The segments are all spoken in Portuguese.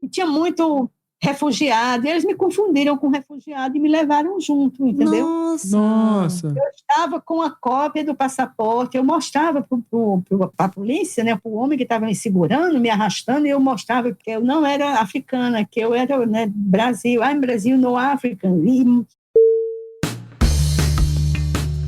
e tinha muito refugiado, e eles me confundiram com refugiado e me levaram junto, entendeu? Nossa! Eu estava com a cópia do passaporte, eu mostrava para a polícia, né, para o homem que estava me segurando, me arrastando, e eu mostrava que eu não era africana, que eu era, né, Brasil, I'm Brazil, no African.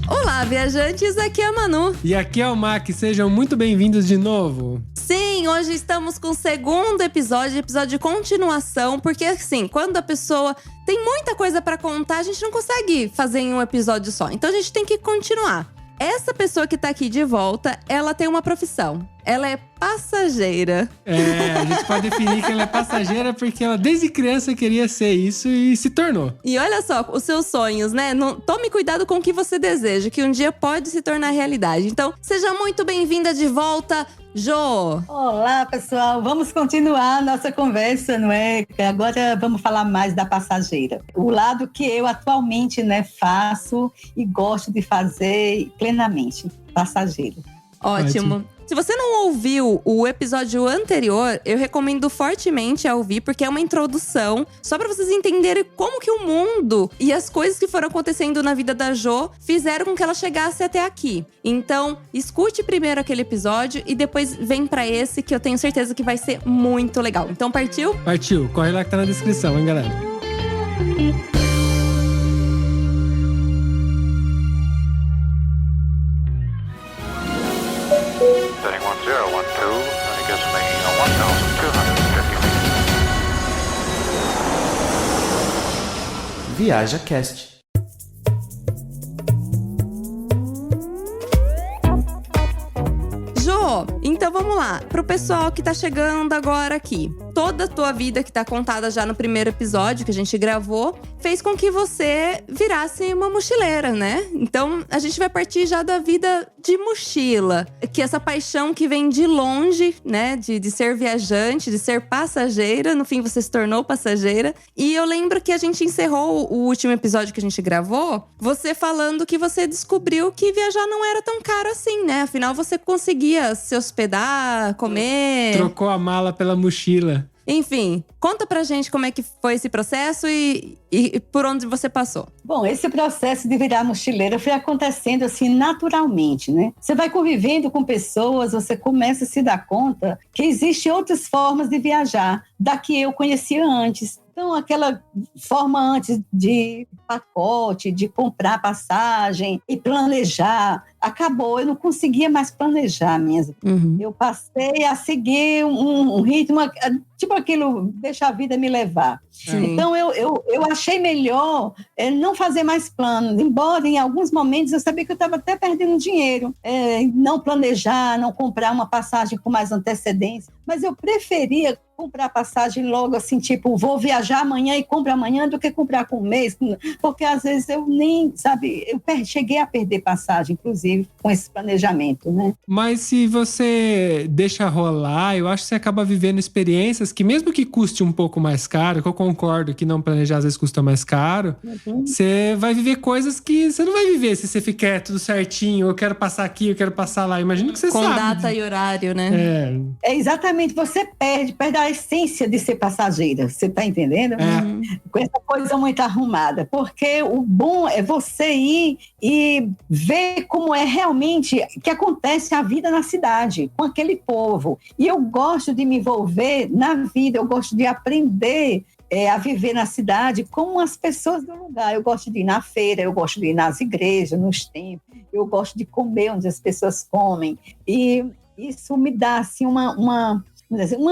Olá, viajantes, aqui é a Manu. E aqui é o Mac, sejam muito bem-vindos de novo. Sim, hoje estamos com o segundo episódio de continuação, porque assim, quando a pessoa tem muita coisa pra contar, a gente não consegue fazer em um episódio só. Então a gente tem que continuar. Essa pessoa que tá aqui de volta, ela tem uma profissão. Ela é passageira. A gente pode definir que ela é passageira porque ela desde criança queria ser isso e se tornou. E olha só, os seus sonhos, né? Tome cuidado com o que você deseja, que um dia pode se tornar realidade. Então, seja muito bem-vinda de volta, Jo! Olá, pessoal! Vamos continuar a nossa conversa, não é? Agora vamos falar mais da passageira. O lado que eu atualmente, né, faço e gosto de fazer plenamente, passageiro. Ótimo. Se você não ouviu o episódio anterior, eu recomendo fortemente a ouvir, porque é uma introdução, só pra vocês entenderem como que o mundo e as coisas que foram acontecendo na vida da Jo fizeram com que ela chegasse até aqui. Então, escute primeiro aquele episódio e depois vem pra esse, que eu tenho certeza que vai ser muito legal. Então, partiu? Partiu. Corre lá que tá na descrição, hein, galera? Viaja Cast. Jo, então vamos lá. Pro pessoal que tá chegando agora aqui. Toda a tua vida que tá contada já no primeiro episódio que a gente gravou, fez com que você virasse uma mochileira, né? Então, a gente vai partir já da vida de mochila. Que essa paixão que vem de longe, né? De ser viajante, de ser passageira. No fim, você se tornou passageira. E eu lembro que a gente encerrou o último episódio que a gente gravou, você falando que você descobriu que viajar não era tão caro assim, né? Afinal, você conseguia se hospedar, comer… Trocou a mala pela mochila. Enfim, conta pra gente como é que foi esse processo e por onde você passou. Bom, esse processo de virar mochileira foi acontecendo assim naturalmente, né? Você vai convivendo com pessoas, você começa a se dar conta que existem outras formas de viajar da que eu conhecia antes. Então, aquela forma antes de pacote, de comprar passagem e planejar, acabou. Eu não conseguia mais planejar mesmo. Uhum. Eu passei a seguir um ritmo, tipo aquilo, deixa a vida me levar. Sim. Então, eu achei melhor não fazer mais planos. Embora, em alguns momentos, eu sabia que eu estava até perdendo dinheiro. Não planejar, não comprar uma passagem com mais antecedência. Mas eu preferia comprar passagem logo, assim, tipo, vou viajar amanhã e compro amanhã, do que comprar com um mês. Porque, às vezes, eu nem, sabe, eu cheguei a perder passagem, inclusive, com esse planejamento, né? Mas se você deixa rolar, eu acho que você acaba vivendo experiências que, mesmo que custe um pouco mais caro, que eu concordo que não planejar às vezes custa mais caro, você vai viver coisas que você não vai viver se você ficar tudo certinho, eu quero passar aqui, eu quero passar lá. Imagino que você com sabe. Com data e horário, né? É exatamente, você perde a essência de ser passageira, você tá entendendo? Com essa coisa muito arrumada, porque o bom é você ir e ver como é realmente que acontece a vida na cidade, com aquele povo. E eu gosto de me envolver na vida, eu gosto de aprender a viver na cidade com as pessoas do lugar. Eu gosto de ir na feira, eu gosto de ir nas igrejas, nos templos, eu gosto de comer onde as pessoas comem. E isso me dá assim, uma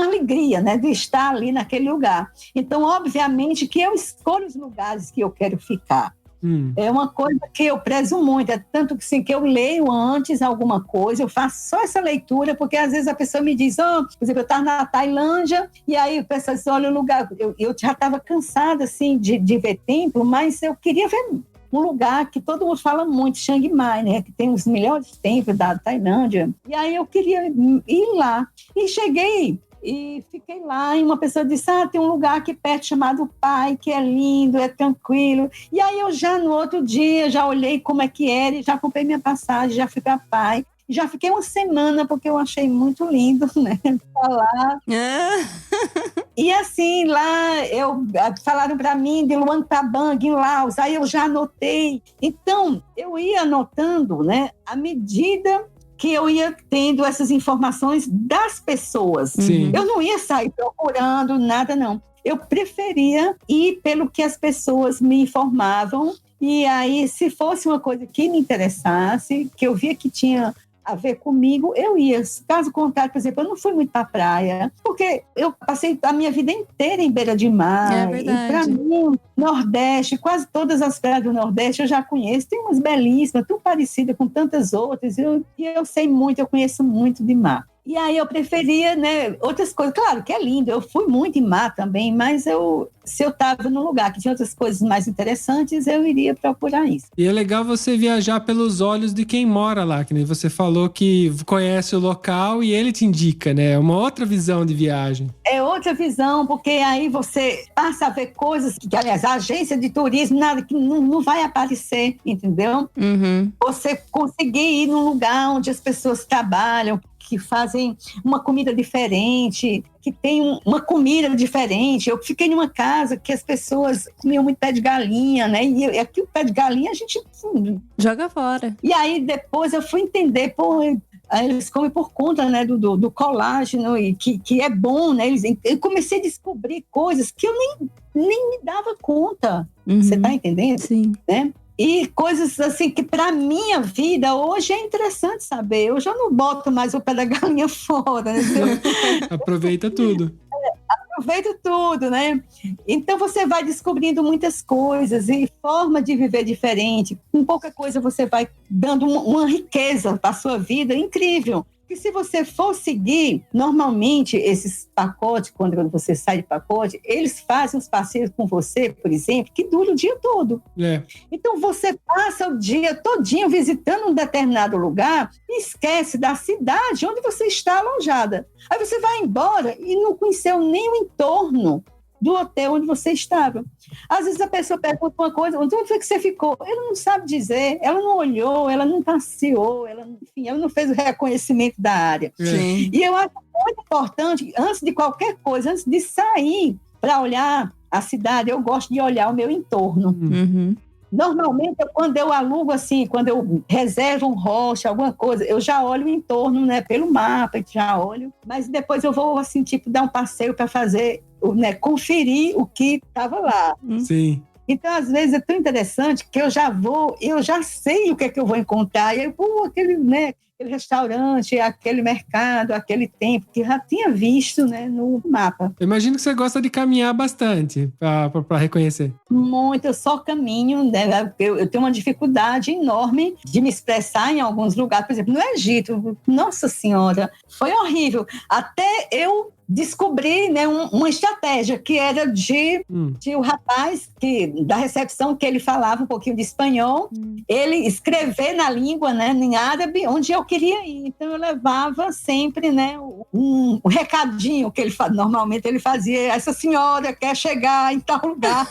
alegria, né, de estar ali naquele lugar. Então, obviamente, que eu escolho os lugares que eu quero ficar. É uma coisa que eu prezo muito, é tanto que, assim, que eu leio antes alguma coisa, eu faço só essa leitura, porque às vezes a pessoa me diz, por exemplo, eu estava na Tailândia, e aí a pessoa diz, olha o lugar, eu já estava cansada, assim, de ver templo, mas eu queria ver um lugar que todo mundo fala muito, Chiang Mai, né, que tem os melhores templos da Tailândia, e aí eu queria ir lá, e cheguei e fiquei lá, e uma pessoa disse, tem um lugar aqui perto chamado Pai, que é lindo, é tranquilo. E aí eu já no outro dia, já olhei como é que era, e já comprei minha passagem, já fui para Pai. Já fiquei uma semana, porque eu achei muito lindo, né? Falar. E assim, lá falaram para mim de Luang Prabang, em Laos, aí eu já anotei. Então, eu ia anotando, né, à medida que eu ia tendo essas informações das pessoas. Sim. Eu não ia sair procurando nada, não. Eu preferia ir pelo que as pessoas me informavam. E aí, se fosse uma coisa que me interessasse, que eu via que tinha a ver comigo, eu ia. Caso contrário, por exemplo, eu não fui muito para a praia, porque eu passei a minha vida inteira em beira de mar. É verdade. E para mim, Nordeste, quase todas as praias do Nordeste eu já conheço. Tem umas belíssimas, tão parecidas com tantas outras. E eu sei muito, eu conheço muito de mar. E aí eu preferia, né, outras coisas. Claro que é lindo, eu fui muito em mar também, mas se eu estava num lugar que tinha outras coisas mais interessantes, eu iria procurar isso. E é legal você viajar pelos olhos de quem mora lá, que nem você falou que conhece o local e ele te indica, né? É uma outra visão de viagem. É outra visão, porque aí você passa a ver coisas que aliás, a agência de turismo, nada que não vai aparecer, entendeu? Uhum. Você conseguir ir num lugar onde as pessoas trabalham, que fazem uma comida diferente, que tem uma comida diferente. Eu fiquei numa casa que as pessoas comiam muito pé de galinha, né? E aqui o pé de galinha a gente joga fora. E aí depois eu fui entender, aí eles comem por conta, né, do colágeno, e que é bom, né? Eu comecei a descobrir coisas que eu nem me dava conta. Uhum. Você tá entendendo? Sim. Né? E coisas assim que para minha vida hoje é interessante saber. Eu já não boto mais o pé da galinha fora, né? Aproveita tudo. Aproveito tudo, né? Então você vai descobrindo muitas coisas e forma de viver diferente. Com pouca coisa você vai dando uma riqueza para a sua vida incrível. Porque se você for seguir, normalmente esses pacotes, quando você sai de pacote, eles fazem os passeios com você, por exemplo, que dura o dia todo. É. Então você passa o dia todinho visitando um determinado lugar e esquece da cidade onde você está alojada. Aí você vai embora e não conheceu nem o entorno do hotel onde você estava. Às vezes a pessoa pergunta uma coisa, onde foi que você ficou? Ela não sabe dizer, ela não olhou, ela não passeou, ela não fez o reconhecimento da área. Sim. E eu acho muito importante, antes de qualquer coisa, antes de sair para olhar a cidade, eu gosto de olhar o meu entorno. Uhum. Normalmente, quando eu alugo assim, quando eu reservo um rocha, alguma coisa, eu já olho o entorno, né, pelo mapa, já olho, mas depois eu vou assim, tipo, dar um passeio para fazer, né, conferir o que estava lá. Sim. Então, às vezes, é tão interessante que eu já sei o que é que eu vou encontrar, e aí, aquele restaurante, aquele mercado, aquele templo, que já tinha visto, né, no mapa. Eu imagino que você gosta de caminhar bastante para reconhecer. Muito, eu só caminho, né? Eu tenho uma dificuldade enorme de me expressar em alguns lugares. Por exemplo, no Egito, nossa senhora, foi horrível. Até eu descobri, né, uma estratégia que era de o rapaz da recepção, que ele falava um pouquinho de espanhol, ele escrever na língua, né, em árabe, onde eu queria ir. Então eu levava sempre, né, um recadinho que normalmente ele fazia: essa senhora quer chegar em tal lugar.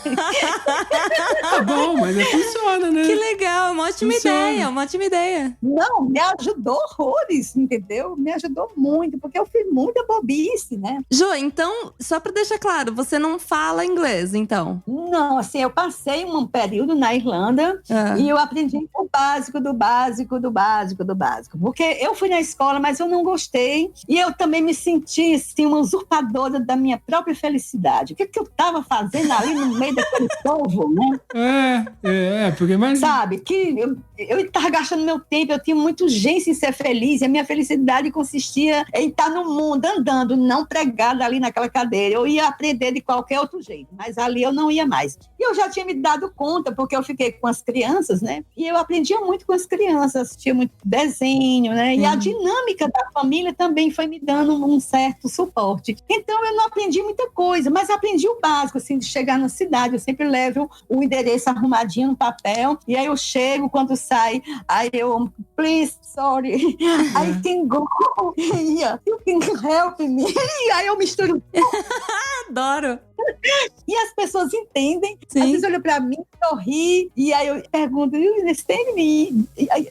Tá bom, mas funciona, né? Que legal, uma ótima ideia, uma ótima ideia. Não, me ajudou horrores, entendeu? Me ajudou muito, porque eu fiz muita bobice, né? Jo, então, só pra deixar claro, você não fala inglês, então? Não, assim, eu passei um período na Irlanda e eu aprendi o básico do básico do básico do básico. Porque eu fui na escola, mas eu não gostei. E eu também me senti, assim, uma usurpadora da minha própria felicidade. O que eu estava fazendo ali no meio daquele povo, né? Porque mais... Sabe, que eu estava gastando meu tempo, eu tinha muita urgência em ser feliz, e a minha felicidade consistia em estar no mundo, andando, não pregada ali naquela cadeira. Eu ia aprender de qualquer outro jeito, mas ali eu não ia mais. E eu já tinha me dado conta, porque eu fiquei com as crianças, né? E eu aprendia muito com as crianças, assistia muito desenho, né? E a dinâmica da família também foi me dando um certo suporte. Então eu não aprendi muita coisa, mas aprendi o básico, assim, de chegar na cidade. Eu sempre levo o endereço arrumadinho no papel, e aí eu chego, quando sai, aí eu, please, sorry, I can go here, you can help me. E aí eu misturo. Adoro. E as pessoas entendem. Sim. Às vezes olham para mim, sorri, e aí eu pergunto, do you understand me?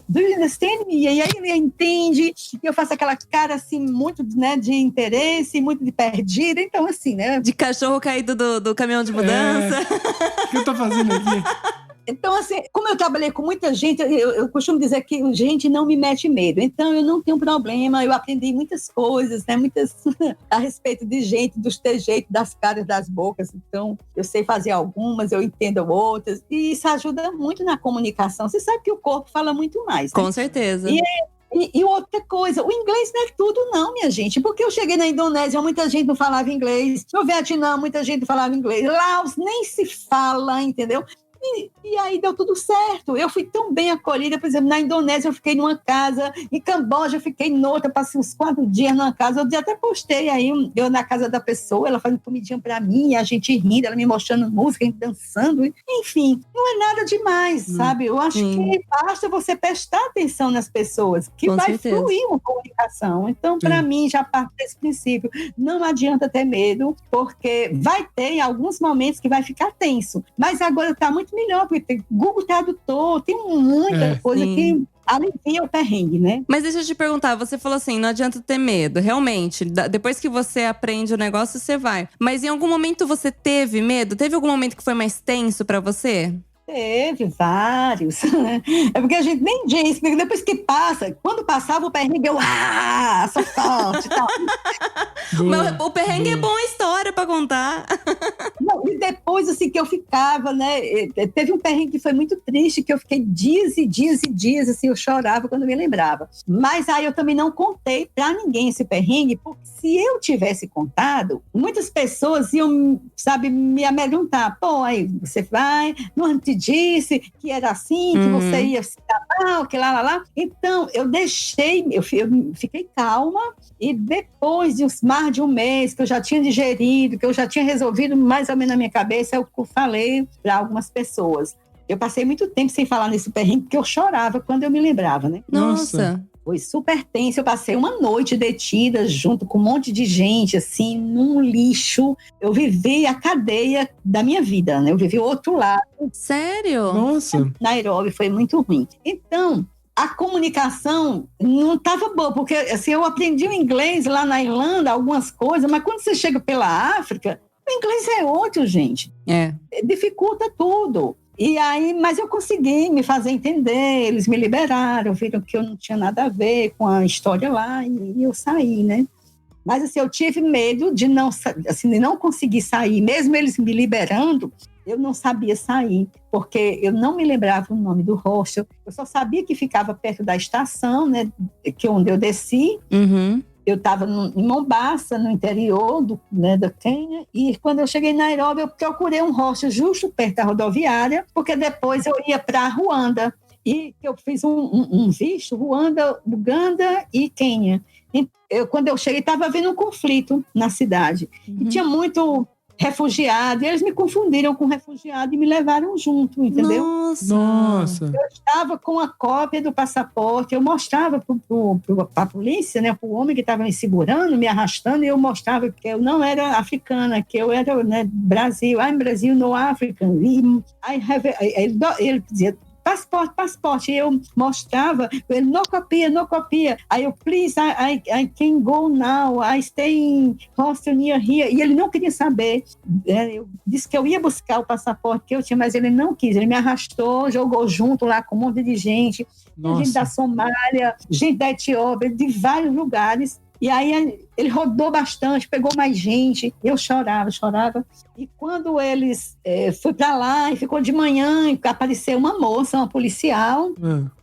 Do you understand me? E aí ele entende, e eu faço aquela cara assim, muito, né, de interesse, muito de perdida. Então, assim, né? De cachorro caído do caminhão de mudança. O que eu tô fazendo aqui? Então, assim, como eu trabalhei com muita gente, eu costumo dizer que gente não me mete medo. Então, eu não tenho problema, eu aprendi muitas coisas, né? Muitas a respeito de gente, dos trejeitos, das caras, das bocas. Então, eu sei fazer algumas, eu entendo outras. E isso ajuda muito na comunicação. Você sabe que o corpo fala muito mais, né? Com certeza. E outra coisa, o inglês não é tudo não, minha gente, porque eu cheguei na Indonésia, muita gente não falava inglês, no Vietnã, muita gente não falava inglês, Laos nem se fala, entendeu? E aí deu tudo certo. Eu fui tão bem acolhida, por exemplo, na Indonésia eu fiquei numa casa, em Camboja eu fiquei noutra, passei uns 4 dias numa casa, eu até postei aí, eu na casa da pessoa, ela fazendo comidinha pra mim, a gente rindo, ela me mostrando música, dançando, enfim, não é nada demais, sabe? Eu acho que basta você prestar atenção nas pessoas, que Com vai certeza. fluir uma comunicação. Então, para mim, já parte desse princípio, não adianta ter medo, porque vai ter em alguns momentos que vai ficar tenso, mas agora tá muito melhor, porque tem Google Tradutor, tem muita coisa que alivia o perrengue, né? Mas deixa eu te perguntar, você falou assim, não adianta ter medo. Realmente, depois que você aprende o negócio, você vai. Mas em algum momento você teve medo? Teve algum momento que foi mais tenso pra você? Teve vários. É porque a gente nem diz, porque depois que passa, quando passava o perrengue, eu sou forte e tal. Mas o perrengue é bom a história pra contar. Não, e depois, assim, que eu ficava, né? Teve um perrengue que foi muito triste, que eu fiquei dias e dias e dias, assim, eu chorava quando me lembrava. Mas aí eu também não contei pra ninguém esse perrengue, porque se eu tivesse contado, muitas pessoas iam, sabe, me amedrontar. Pô, aí você vai, não te disse que era assim, que você ia se dar mal, que lá. Então, eu deixei, eu fiquei calma, e depois de mais de um mês, que eu já tinha digerido, que eu já tinha resolvido mais ou menos na minha cabeça, eu falei para algumas pessoas. Eu passei muito tempo sem falar nesse perrengue, porque eu chorava quando eu me lembrava, né? Nossa! Foi super tenso, eu passei uma noite detida junto com um monte de gente, assim, num lixo. Eu vivi a cadeia da minha vida, né? Eu vivi o outro lado. Sério? Nossa! Nairobi foi muito ruim. Então, a comunicação não estava boa, porque assim, eu aprendi o inglês lá na Irlanda, algumas coisas, mas quando você chega pela África, o inglês é outro, gente. Dificulta tudo. E aí, mas eu consegui me fazer entender, eles me liberaram, viram que eu não tinha nada a ver com a história lá e eu saí, né? Mas assim, eu tive medo de não conseguir sair, mesmo eles me liberando, eu não sabia sair, porque eu não me lembrava o nome do hostel, eu só sabia que ficava perto da estação, né, onde eu desci. Eu estava em Mombasa, no interior da Quênia, e quando eu cheguei em Nairobi, eu procurei um hostel justo perto da rodoviária, porque depois eu ia para Ruanda. E eu fiz um visto, Ruanda, Uganda e Quênia. E quando eu cheguei, estava havendo um conflito na cidade. E tinha muito refugiado, e eles me confundiram com refugiado e me levaram junto, entendeu? Nossa! Eu estava com a cópia do passaporte, eu mostrava para a polícia, né, para o homem que estava me segurando, me arrastando, e eu mostrava que eu não era africana, que eu era, né, Brasil, I'm Brazil, no African. E ele dizia, passaporte. E eu mostrava, ele, no copia. Aí eu, please, I can go now. I stay in hostel near here. E ele não queria saber. Eu disse que eu ia buscar o passaporte que eu tinha, mas ele não quis. Ele me arrastou, jogou junto lá com um monte de gente. Gente da Somália, gente da Etiópia, de vários lugares. E aí ele rodou bastante, pegou mais gente. Eu chorava. E quando eles fui para lá e ficou de manhã, e apareceu uma moça, uma policial.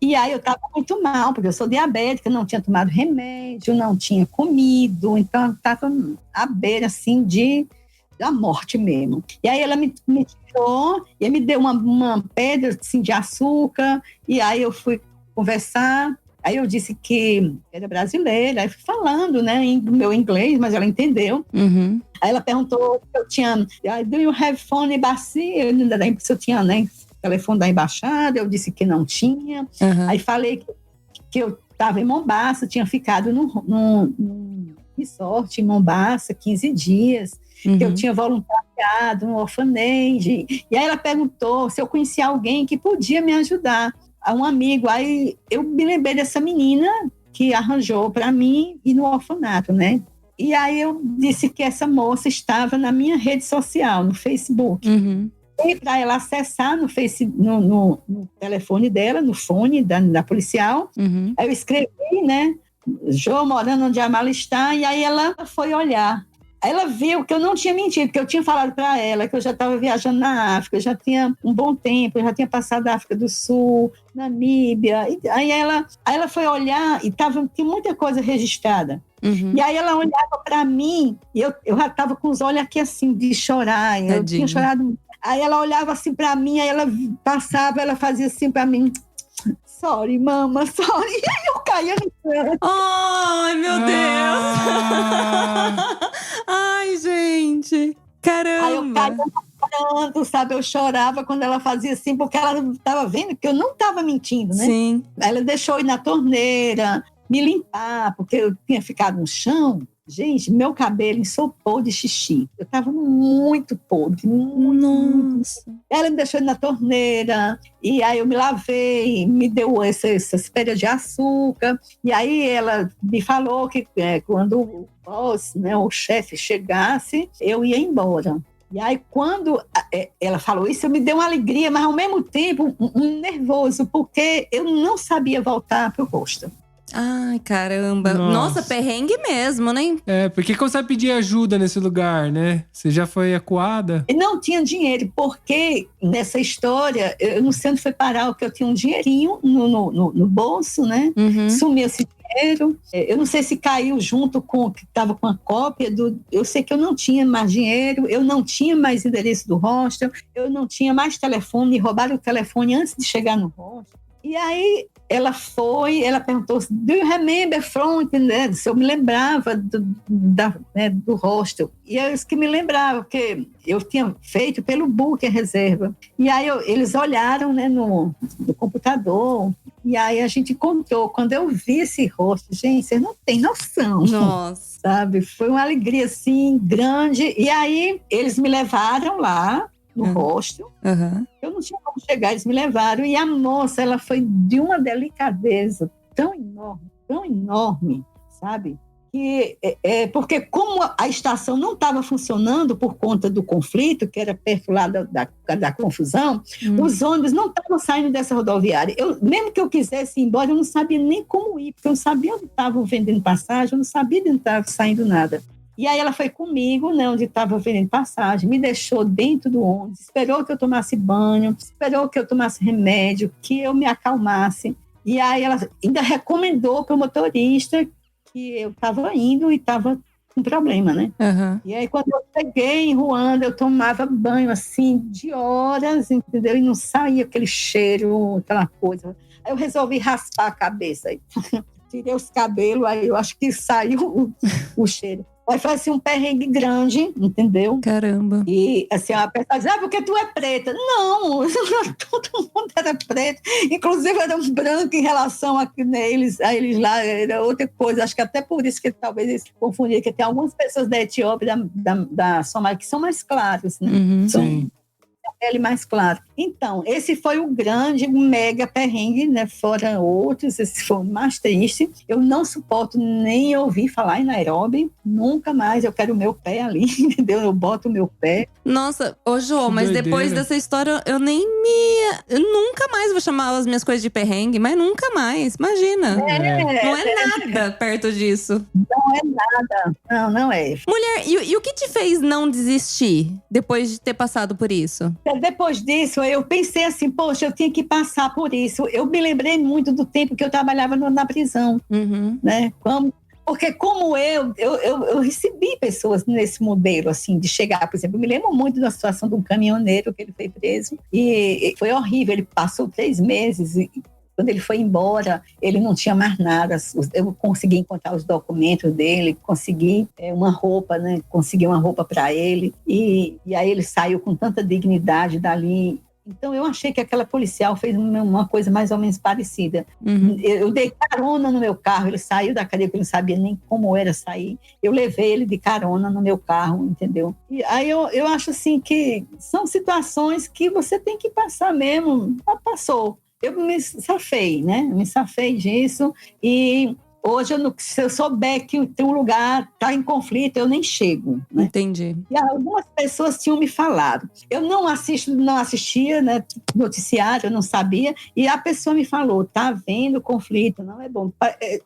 E aí eu estava muito mal, porque eu sou diabética, não tinha tomado remédio, não tinha comido. Então eu estava à beira, assim, da morte mesmo. E aí ela me tirou e me deu uma pedra, assim, de açúcar. E aí eu fui conversar. Aí eu disse que era brasileira, aí fui falando, né, em meu inglês, mas ela entendeu. Aí ela perguntou se eu tinha, do you have phone embassy? Se eu tinha, né, telefone da embaixada, eu disse que não tinha. Aí falei que eu estava em Mombasa, tinha ficado resort em Mombaça, 15 dias, que eu tinha voluntariado no orfanage. E aí ela perguntou se eu conhecia alguém que podia me ajudar, um amigo. Aí eu me lembrei dessa menina que arranjou para mim ir no orfanato, né? E aí eu disse que essa moça estava na minha rede social, no Facebook. E para ela acessar no telefone dela, no fone da policial, aí eu escrevi, né? Jô morando onde a Mala está, e aí ela foi olhar. Aí ela viu que eu não tinha mentido, que eu tinha falado para ela que eu já estava viajando na África, eu já tinha um bom tempo, eu já tinha passado a África do Sul, Namíbia. Aí ela foi olhar e tinha muita coisa registrada. E aí ela olhava para mim e eu já estava com os olhos aqui assim, de chorar. Eu tinha chorado. Aí ela olhava assim para mim, aí ela passava, ela fazia assim para mim: sorry, mama, sorry. E aí eu caía no chão. Ai, meu Deus! Ai, gente! Caramba! Aí eu caía chorando, sabe? Eu chorava quando ela fazia assim, porque ela estava vendo que eu não estava mentindo, né? Sim. Ela deixou eu ir na torneira, me limpar, porque eu tinha ficado no chão. Gente, meu cabelo ensopou de xixi. Eu estava muito podre, muito. Ela me deixou ir na torneira, e aí eu me lavei, me deu essas pedras de açúcar. E aí ela me falou que quando o boss, né, o chefe chegasse, eu ia embora. E aí, quando ela falou isso, eu me deu uma alegria, mas ao mesmo tempo um nervoso, porque eu não sabia voltar para o hostel. Ai, caramba. Nossa, perrengue mesmo, né? Porque como você vai pedir ajuda nesse lugar, né? Você já foi acuada? E não tinha dinheiro, porque nessa história, eu não sei onde foi parar, porque eu tinha um dinheirinho no bolso, né? Sumiu esse dinheiro. Eu não sei se caiu junto com que estava com a cópia do... Eu sei que eu não tinha mais dinheiro, eu não tinha mais endereço do hostel, eu não tinha mais telefone, roubaram o telefone antes de chegar no hostel. E aí ela perguntou: do you remember from? Né? Se eu me lembrava do hostel. E eu disse que me lembrava, porque eu tinha feito pelo Booking reserva. E aí eles olharam, né, no computador, e aí a gente contou. Quando eu vi esse hostel, gente, vocês não têm noção. Nossa. Sabe? Foi uma alegria, assim, grande. E aí eles me levaram lá no hostel. Eu não tinha como chegar, eles me levaram. E a moça, ela foi de uma delicadeza tão enorme, sabe? Porque como a estação não estava funcionando por conta do conflito, que era perto lá da confusão, os ônibus não estavam saindo dessa rodoviária. Mesmo que eu quisesse ir embora, eu não sabia nem como ir, porque eu não sabia onde estavam vendendo passagem, eu não sabia onde estava saindo nada. E aí ela foi comigo, né, onde estava vendendo passagem, me deixou dentro do ônibus, esperou que eu tomasse banho, esperou que eu tomasse remédio, que eu me acalmasse. E aí ela ainda recomendou para o motorista que eu estava indo e estava com problema, né? E aí quando eu cheguei em Ruanda, eu tomava banho assim de horas, entendeu? E não saía aquele cheiro, aquela coisa. Aí eu resolvi raspar a cabeça. Aí tirei os cabelos, aí eu acho que saiu o cheiro. Aí foi assim um perrengue grande, entendeu? Caramba. E assim, a pessoa diz: porque tu é preta. Não, todo mundo era preto. Inclusive era um branco em relação a eles lá, era outra coisa. Acho que até por isso que talvez eles confundiram, que tem algumas pessoas da Etiópia, da Somália, que são mais claros, né? São pele mais clara. Então, esse foi o grande, mega perrengue, né? Fora outros, esse foi o mais triste. Eu não suporto nem ouvir falar em Nairobi, nunca mais. Eu quero o meu pé ali, entendeu? Eu boto o meu pé. Nossa, ô Jô, mas depois dessa história, eu nunca mais vou chamar as minhas coisas de perrengue, mas nunca mais, imagina. Não é nada perto disso. Não é nada, não é. Mulher, e o que te fez não desistir depois de ter passado por isso? Depois disso, eu pensei assim, poxa, eu tinha que passar por isso. Eu me lembrei muito do tempo que eu trabalhava na prisão, né? Porque como eu recebi pessoas nesse modelo, assim, de chegar, por exemplo, eu me lembro muito da situação de um caminhoneiro que ele foi preso e foi horrível, ele passou 3 meses e quando ele foi embora, ele não tinha mais nada. Eu consegui encontrar os documentos dele, consegui uma roupa, né? Consegui uma roupa para ele. E aí ele saiu com tanta dignidade dali. Então, eu achei que aquela policial fez uma coisa mais ou menos parecida. Eu dei carona no meu carro, ele saiu da cadeia, porque eu não sabia nem como era sair. Eu levei ele de carona no meu carro, entendeu? E aí eu acho assim que são situações que você tem que passar mesmo. Passou. Eu me safei, né? Me safei disso e hoje, se eu souber que o teu lugar está em conflito, eu nem chego. Né? Entendi. E algumas pessoas tinham me falado. Eu não assistia, né, noticiário, eu não sabia. E a pessoa me falou, tá havendo conflito, não é bom.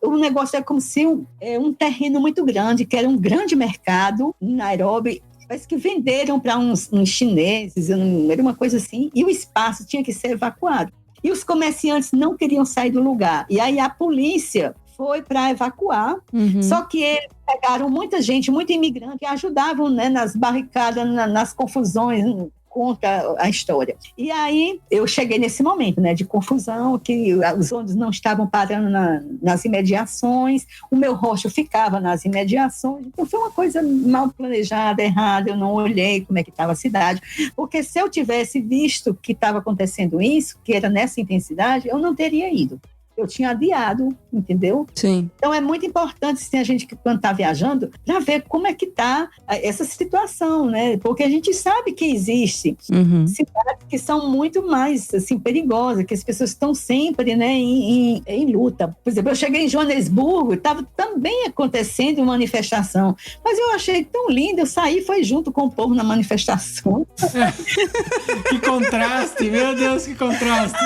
O negócio é como se um terreno muito grande, que era um grande mercado em Nairobi, parece que venderam para uns chineses, era uma coisa assim, e o espaço tinha que ser evacuado. E os comerciantes não queriam sair do lugar. E aí a polícia foi para evacuar, só que eles pegaram muita gente, muito imigrante, que ajudavam, né, nas barricadas, nas confusões contra a história. E aí eu cheguei nesse momento, né, de confusão, que os ônibus não estavam parando nas imediações, o meu rosto ficava nas imediações, então foi uma coisa mal planejada, errada, eu não olhei como é que estava a cidade, porque se eu tivesse visto que estava acontecendo isso, que era nessa intensidade, eu não teria ido. Eu tinha adiado, entendeu? Sim. Então é muito importante, assim, a gente, quando está viajando, para ver como é que está essa situação, né? Porque a gente sabe que existe cidades que são muito mais, assim, perigosas, que as pessoas estão sempre, né, em luta. Por exemplo, eu cheguei em Joanesburgo, estava também acontecendo uma manifestação, mas eu achei tão lindo, eu saí, foi junto com o povo na manifestação. Que contraste, meu Deus, que contraste.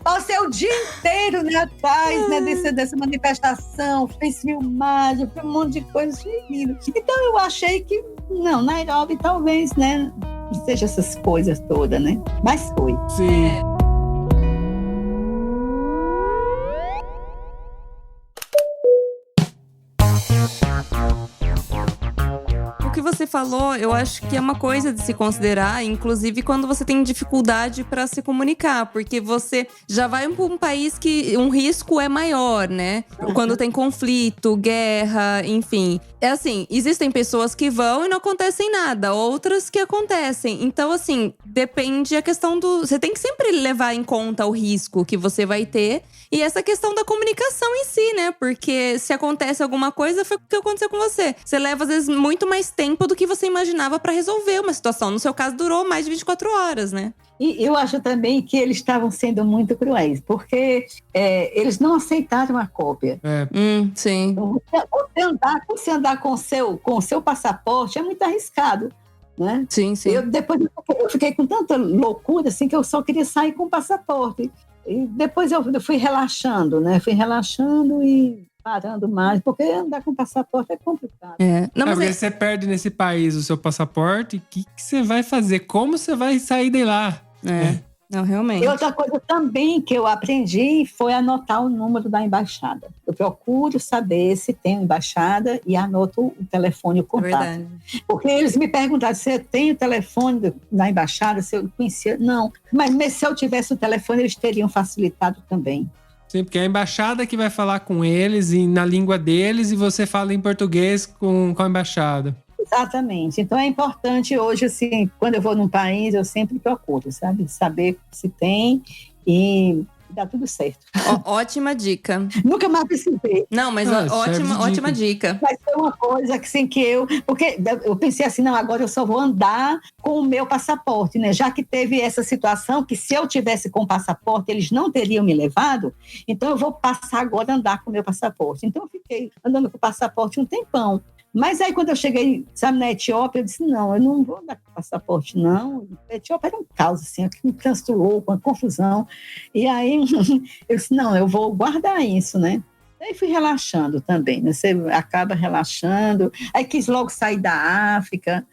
Passei o dia inteiro, né, atrás, né, dessa manifestação, fez filmagem, foi um monte de coisa, achei lindo. Então eu achei que, não, Nairobi talvez, né, não seja essas coisas todas, né, mas foi. Sim. O que você falou, eu acho que é uma coisa de se considerar, inclusive quando você tem dificuldade para se comunicar, porque você já vai para um país que um risco é maior, né? Quando tem conflito, guerra, enfim. É assim, existem pessoas que vão e não acontecem nada, outras que acontecem. Então, assim, depende a questão do… Você tem que sempre levar em conta o risco que você vai ter e essa questão da comunicação em si, né? Porque se acontece alguma coisa, foi o que aconteceu com você. Você leva, às vezes, muito mais tempo do que você imaginava para resolver uma situação. No seu caso, durou mais de 24 horas, né? E eu acho também que eles estavam sendo muito cruéis, porque eles não aceitaram a cópia. Sim. Então, você andar com o seu passaporte é muito arriscado, né? Sim, sim. Depois eu fiquei com tanta loucura assim, que eu só queria sair com o passaporte. E depois eu fui relaxando, né? Fui relaxando e parando mais, porque andar com passaporte é complicado. Não, mas porque você perde nesse país o seu passaporte, o que você vai fazer? Como você vai sair de lá? Não, realmente. E outra coisa também que eu aprendi foi anotar o número da embaixada. Eu procuro saber se tem embaixada e anoto o telefone, o contato. Verdade. Porque eles me perguntaram se eu tenho o telefone da embaixada, se eu conhecia. Não, mas se eu tivesse o telefone, eles teriam facilitado também. Sim, porque é a embaixada que vai falar com eles e na língua deles e você fala em português com a embaixada. Exatamente. Então é importante hoje, assim, quando eu vou num país, eu sempre procuro, sabe? Saber se tem e dá tudo certo. Ótima dica. Nunca mais precisei. Não, mas ótima dica. Mas foi uma coisa que, assim, porque eu pensei assim, não, agora eu só vou andar com o meu passaporte, né? Já que teve essa situação que se eu tivesse com o passaporte, eles não teriam me levado, então eu vou passar agora a andar com o meu passaporte. Então eu fiquei andando com o passaporte um tempão. Mas aí, quando eu cheguei, sabe, na Etiópia, eu disse, não, eu não vou dar passaporte, não. A Etiópia era um caos, assim, que me transtornou, com a confusão. E aí, eu disse, não, eu vou guardar isso, né? Aí fui relaxando também, né? Você acaba relaxando. Aí quis logo sair da África.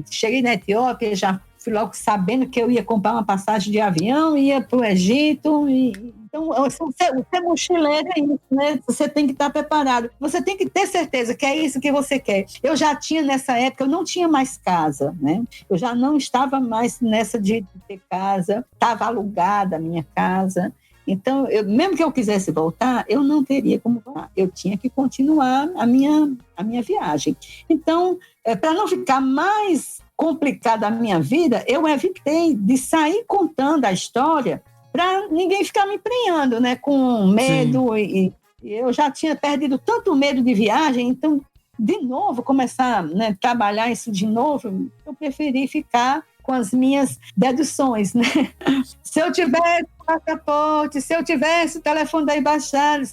Cheguei na Etiópia, já fui logo sabendo que eu ia comprar uma passagem de avião, ia para o Egito. Então, ser mochileiro é isso, né? Você tem que estar preparado. Você tem que ter certeza que é isso que você quer. Eu já tinha, nessa época, eu não tinha mais casa, né? Eu já não estava mais nessa de ter casa. Estava alugada a minha casa. Então, mesmo que eu quisesse voltar, eu não teria como voltar. Eu tinha que continuar a minha viagem. Então, para não ficar mais complicada a minha vida, eu evitei de sair contando a história para ninguém ficar me emprenhando, né, com medo. E eu já tinha perdido tanto medo de viagem, então, de novo, começar, né, trabalhar isso de novo, eu preferi ficar com as minhas deduções, né? Se eu tivesse o passaporte, se eu tivesse o telefone da embaixada,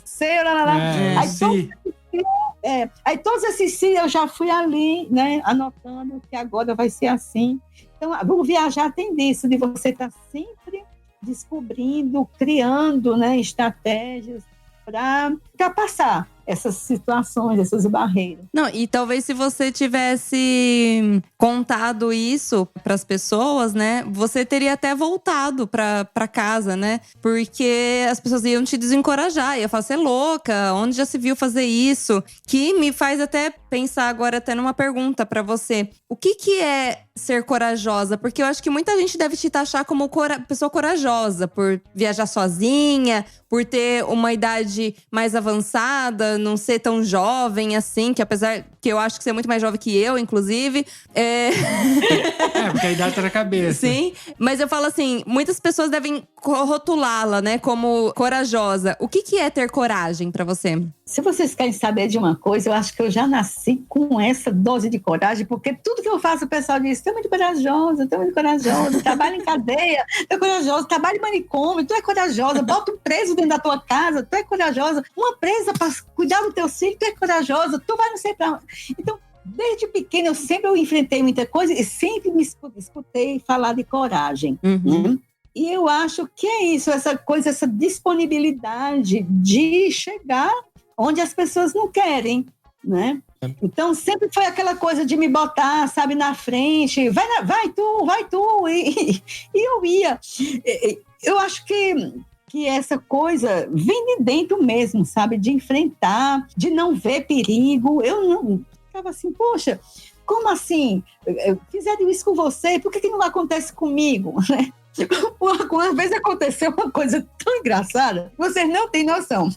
aí todos esses sim eu já fui ali, né, anotando que agora vai ser assim. Então, o viajar tem disso, de você estar sempre descobrindo, criando, né, estratégias para passar essas situações, essas barreiras. Não, e talvez se você tivesse contado isso para as pessoas, né, você teria até voltado para casa, né? Porque as pessoas iam te desencorajar, iam falar, você é louca, onde já se viu fazer isso? Que me faz até pensar agora até numa pergunta para você. O que é ser corajosa? Porque eu acho que muita gente deve te taxar como pessoa corajosa por viajar sozinha, por ter uma idade mais avançada, não ser tão jovem assim, que apesar que eu acho que você é muito mais jovem que eu, inclusive. Porque a idade tá na cabeça. Sim, mas eu falo assim, muitas pessoas devem rotulá-la, né, como corajosa. O que é ter coragem pra você? Se vocês querem saber de uma coisa, eu acho que eu já nasci com essa dose de coragem, porque tudo que eu faço, o pessoal diz, tu é muito corajosa, trabalha em cadeia, tu é corajosa, trabalha em manicômio, tu é corajosa, bota um preso dentro da tua casa, tu é corajosa, uma presa para cuidar do teu filho, tu é corajosa, tu vai não sei pra onde. Então, desde pequena, eu sempre enfrentei muita coisa e sempre me escutei falar de coragem. Né? E eu acho que é isso, essa coisa, essa disponibilidade de chegar onde as pessoas não querem, né? Então, sempre foi aquela coisa de me botar, sabe, na frente, vai tu, e eu ia. Eu acho que essa coisa vem de dentro mesmo, sabe, de enfrentar, de não ver perigo. Eu não ficava assim, poxa, como assim? Fizeram isso com você, por que não acontece comigo, né? Uma vez aconteceu uma coisa tão engraçada, vocês não têm noção.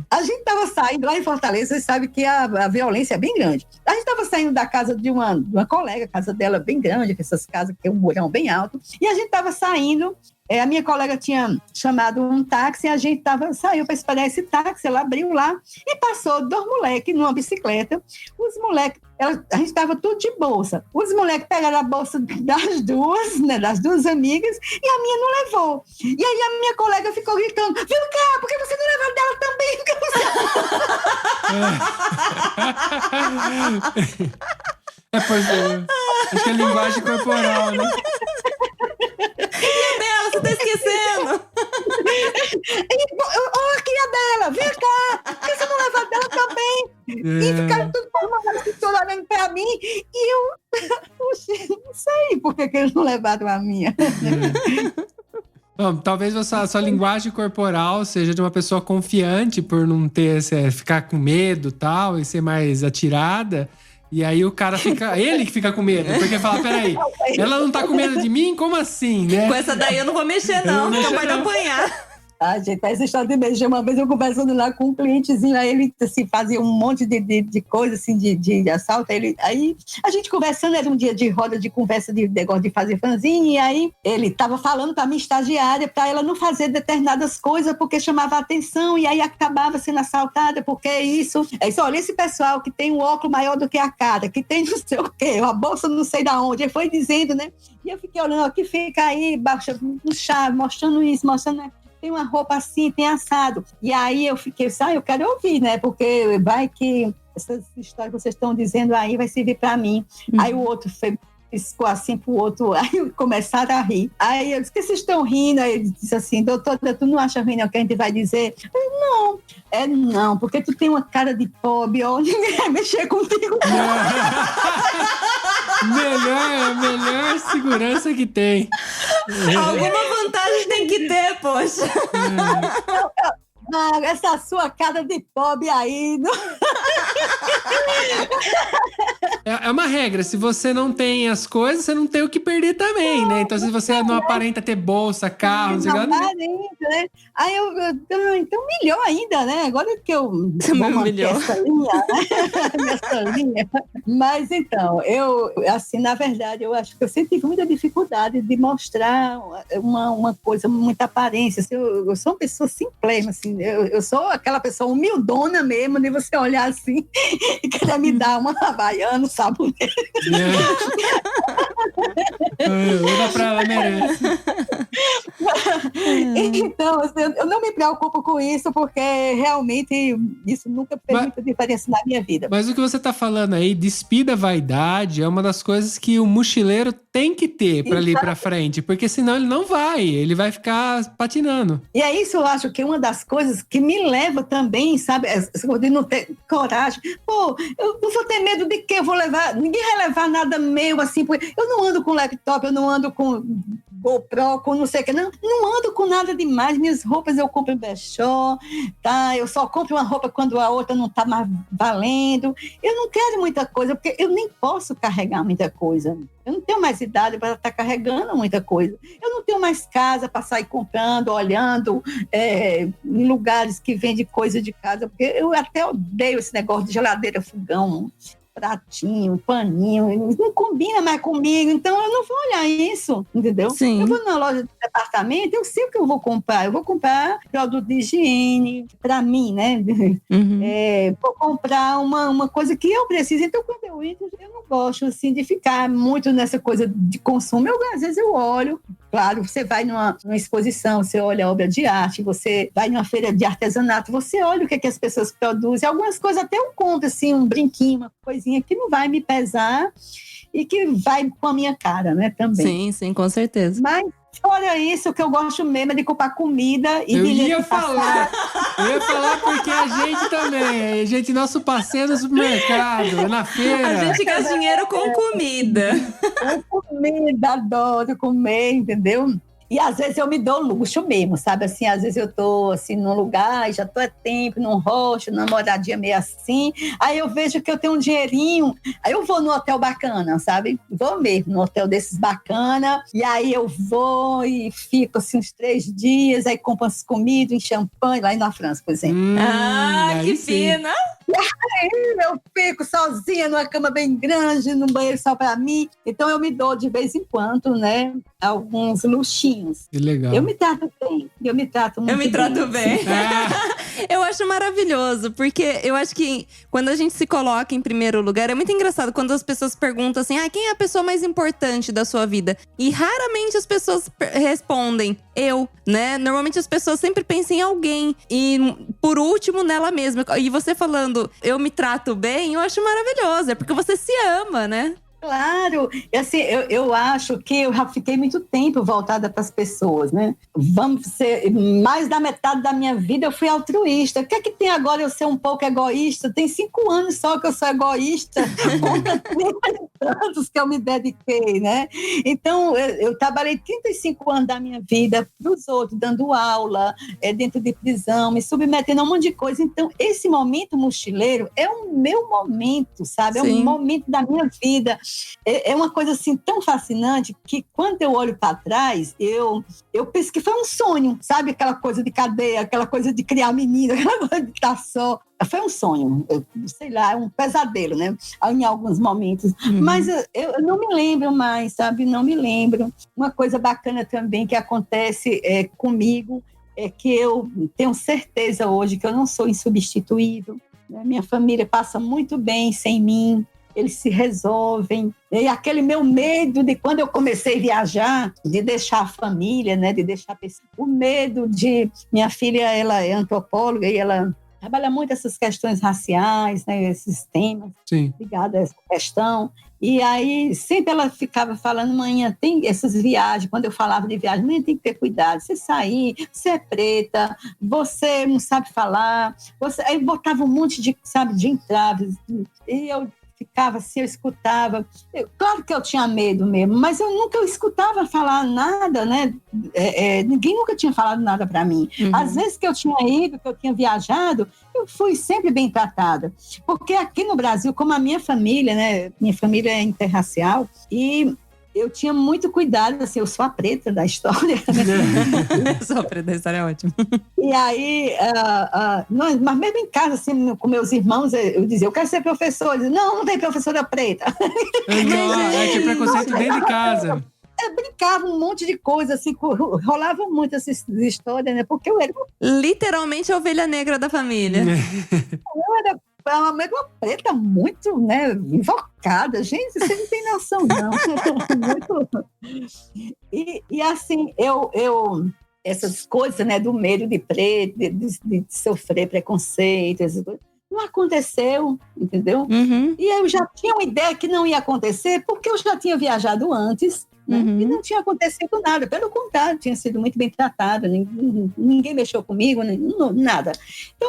A gente estava saindo lá em Fortaleza, vocês sabem que a violência é bem grande. A gente estava saindo da casa de uma colega, a casa dela bem grande, essas casas que tem um murão bem alto, e a gente estava saindo. A minha colega tinha chamado um táxi e a gente saiu para esperar esse táxi. Ela abriu lá e passou 2 moleques numa bicicleta. Os moleques, a gente estava tudo de bolsa. Os moleques pegaram a bolsa das duas, né, das 2 amigas, e a minha não levou. E aí a minha colega ficou gritando, viu cá, por que você não levou dela também? Pois é. Acho que é linguagem corporal, né? E a dela, você tá esquecendo? Aqui a dela, vem cá, por que você não leva a dela também? E ficaram tudo olhando pra mim, e eu, não sei por que eles não levaram a minha. Bom, talvez a sua linguagem corporal seja de uma pessoa confiante por não ter, ficar com medo e tal, e ser mais atirada. E aí o cara fica, ele que fica com medo, porque fala, peraí, ela não tá com medo de mim? Como assim, né? Com essa daí eu não vou mexer não, capaz de apanhar. Gente, essa história de mexer, uma vez eu conversando lá com um clientezinho, aí ele assim, fazia um monte de coisa assim, de assalto, aí a gente conversando, era um dia de roda de conversa, de negócio de fazer fanzine, e aí ele tava falando pra minha estagiária, pra ela não fazer determinadas coisas, porque chamava a atenção, e aí acabava sendo assaltada, porque é isso. Olha, esse pessoal que tem um óculos maior do que a cara, que tem não sei o quê, uma bolsa não sei da onde, ele foi dizendo, né? E eu fiquei olhando, que fica aí, baixa no chave, mostrando isso, mostrando, né? Tem uma roupa assim, tem assado. E aí eu fiquei, eu quero ouvir, né? Porque vai que essas histórias que vocês estão dizendo aí vai servir para mim. Aí o outro piscou assim pro outro, aí começaram a rir. Aí eu disse, que vocês estão rindo? Aí ele disse assim, doutora, tu não acha ruim não que a gente vai dizer? Eu, não, porque tu tem uma cara de pobre, ó, ninguém vai mexer contigo. Melhor segurança que tem. Alguma vantagem tem que ter, poxa. Essa sua cara de pobre aí. É uma regra, se você não tem as coisas, você não tem o que perder também, né? Então, se você não aparenta ter bolsa, carro, não sei o que. Né? Aí então melhor ainda, né? Agora que eu vou manter essa linha, né? Essa linha. Mas então, assim, na verdade, eu acho que eu sempre tive muita dificuldade de mostrar uma coisa, muita aparência. Assim, eu sou uma pessoa simplesma, assim, eu sou aquela pessoa humildona mesmo, de você olhar assim e querer me dar uma havaiana, sabonete. Olha pra ela, merece. Então, assim, eu não me preocupo com isso, porque realmente isso nunca fez muita diferença na minha vida. Mas o que você tá falando aí, despida a vaidade, é uma das coisas que o mochileiro tem que ter pra ir pra frente, porque senão ele vai ficar patinando. E é isso, eu acho que é uma das coisas que me leva também, sabe, de não ter coragem. Pô, eu não vou ter medo de quê? Eu vou levar, ninguém vai levar nada meu, assim, porque eu não ando com laptop, eu não ando com GoPro, com não sei o que, não ando com nada demais. Minhas roupas eu compro em brechó, tá? Eu só compro uma roupa quando a outra não tá mais valendo. Eu não quero muita coisa, porque eu nem posso carregar muita coisa. Eu não tenho mais idade para estar carregando muita coisa. Eu não tenho mais casa para sair comprando, olhando em lugares que vendem coisa de casa, porque eu até odeio esse negócio de geladeira, fogão, pratinho, paninho, não combina mais comigo, então eu não vou olhar isso, entendeu? Sim. Eu vou na loja de departamento, eu sei o que eu vou comprar produto de higiene, para mim, né? Uhum. Vou comprar uma coisa que eu preciso, então quando eu entro, eu não gosto, assim, de ficar muito nessa coisa de consumo. Às vezes eu olho, claro, você vai numa exposição, você olha a obra de arte, você vai numa feira de artesanato, você olha o que as pessoas produzem, algumas coisas até eu compro, assim, um brinquinho, uma coisinha que não vai me pesar e que vai com a minha cara, né, também. Sim, com certeza. Mas fora isso, o que eu gosto mesmo é de comprar comida e eu ia falar porque a gente também, nosso passeio no supermercado, na feira. A gente gasta dinheiro com comida. Com comida, adoro comer, entendeu? E às vezes eu me dou luxo mesmo, sabe? Assim, às vezes eu tô assim num lugar, já tô há tempo, num rosto, numa moradia meio assim. Aí eu vejo que eu tenho um dinheirinho, aí eu vou no hotel bacana, sabe? Vou mesmo no hotel desses bacana. E aí eu vou e fico assim uns 3 dias, aí compro as comidas, champanhe, lá na França, por exemplo. Que fina! E aí eu fico sozinha numa cama bem grande, num banheiro só pra mim. Então eu me dou de vez em quando, né, alguns luxinhos. Que legal. Eu me trato bem, eu me trato muito bem. Eu me trato bem. Eu acho maravilhoso, porque eu acho que quando a gente se coloca em primeiro lugar, é muito engraçado quando as pessoas perguntam assim, quem é a pessoa mais importante da sua vida? E raramente as pessoas respondem, eu, né? Normalmente as pessoas sempre pensam em alguém. E por último, nela mesma. E você falando, eu me trato bem, eu acho maravilhoso. É porque você se ama, né? Claro, e assim, eu acho que eu já fiquei muito tempo voltada para as pessoas, né? Vamos ser, mais da metade da minha vida eu fui altruísta. O que é que tem agora eu ser um pouco egoísta? Tem 5 anos só que eu sou egoísta, contra 30 anos que eu me dediquei, né? Então, eu trabalhei 35 anos da minha vida para os outros, dando aula, dentro de prisão, me submetendo a um monte de coisa. Então, esse momento mochileiro é o meu momento, sabe? Sim. É um momento da minha vida. É uma coisa assim tão fascinante que quando eu olho para trás, eu penso que foi um sonho, sabe? Aquela coisa de cadeia, aquela coisa de criar menina, aquela coisa de estar só. Foi um sonho, sei lá, um pesadelo, né? Em alguns momentos. Mas eu não me lembro mais, sabe? Não me lembro. Uma coisa bacana também que acontece comigo é que eu tenho certeza hoje que eu não sou insubstituível, né? Minha família passa muito bem sem mim. Eles se resolvem. E aquele meu medo de quando eu comecei a viajar, de deixar a família, né, de deixar o medo de... Minha filha, ela é antropóloga e ela trabalha muito essas questões raciais, né, esses temas ligados a essa questão. E aí, sempre ela ficava falando, mãe, tem essas viagens, quando eu falava de viagem, mãe, tem que ter cuidado, você sair, você é preta, você não sabe falar, aí botava um monte de, sabe, de entraves, e eu ficava assim, eu escutava. Claro que eu tinha medo mesmo, mas eu nunca escutava falar nada, né? Ninguém nunca tinha falado nada para mim. Às vezes que eu tinha ido, que eu tinha viajado, eu fui sempre bem tratada. Porque aqui no Brasil, como a minha família, né? Minha família é interracial e eu tinha muito cuidado, assim, eu sou a preta da história. Eu sou a preta da história, é ótimo. E aí, mas mesmo em casa, assim, com meus irmãos, eu dizia, eu quero ser professora. Eu dizia, não tem professora preta. Não, tinha preconceito dentro de casa. Eu brincava um monte de coisa, assim, rolava muito essas histórias, né? Porque eu era literalmente a ovelha negra da família. uma preta muito, né, invocada. Gente, você não tem noção, não. E assim, eu essas coisas, né, do medo de preto, de sofrer preconceito, essas coisas, não aconteceu, entendeu? Uhum. E eu já tinha uma ideia que não ia acontecer, porque eu já tinha viajado antes, né? E não tinha acontecido nada. Pelo contrário, tinha sido muito bem tratada, ninguém mexeu comigo, nada. Então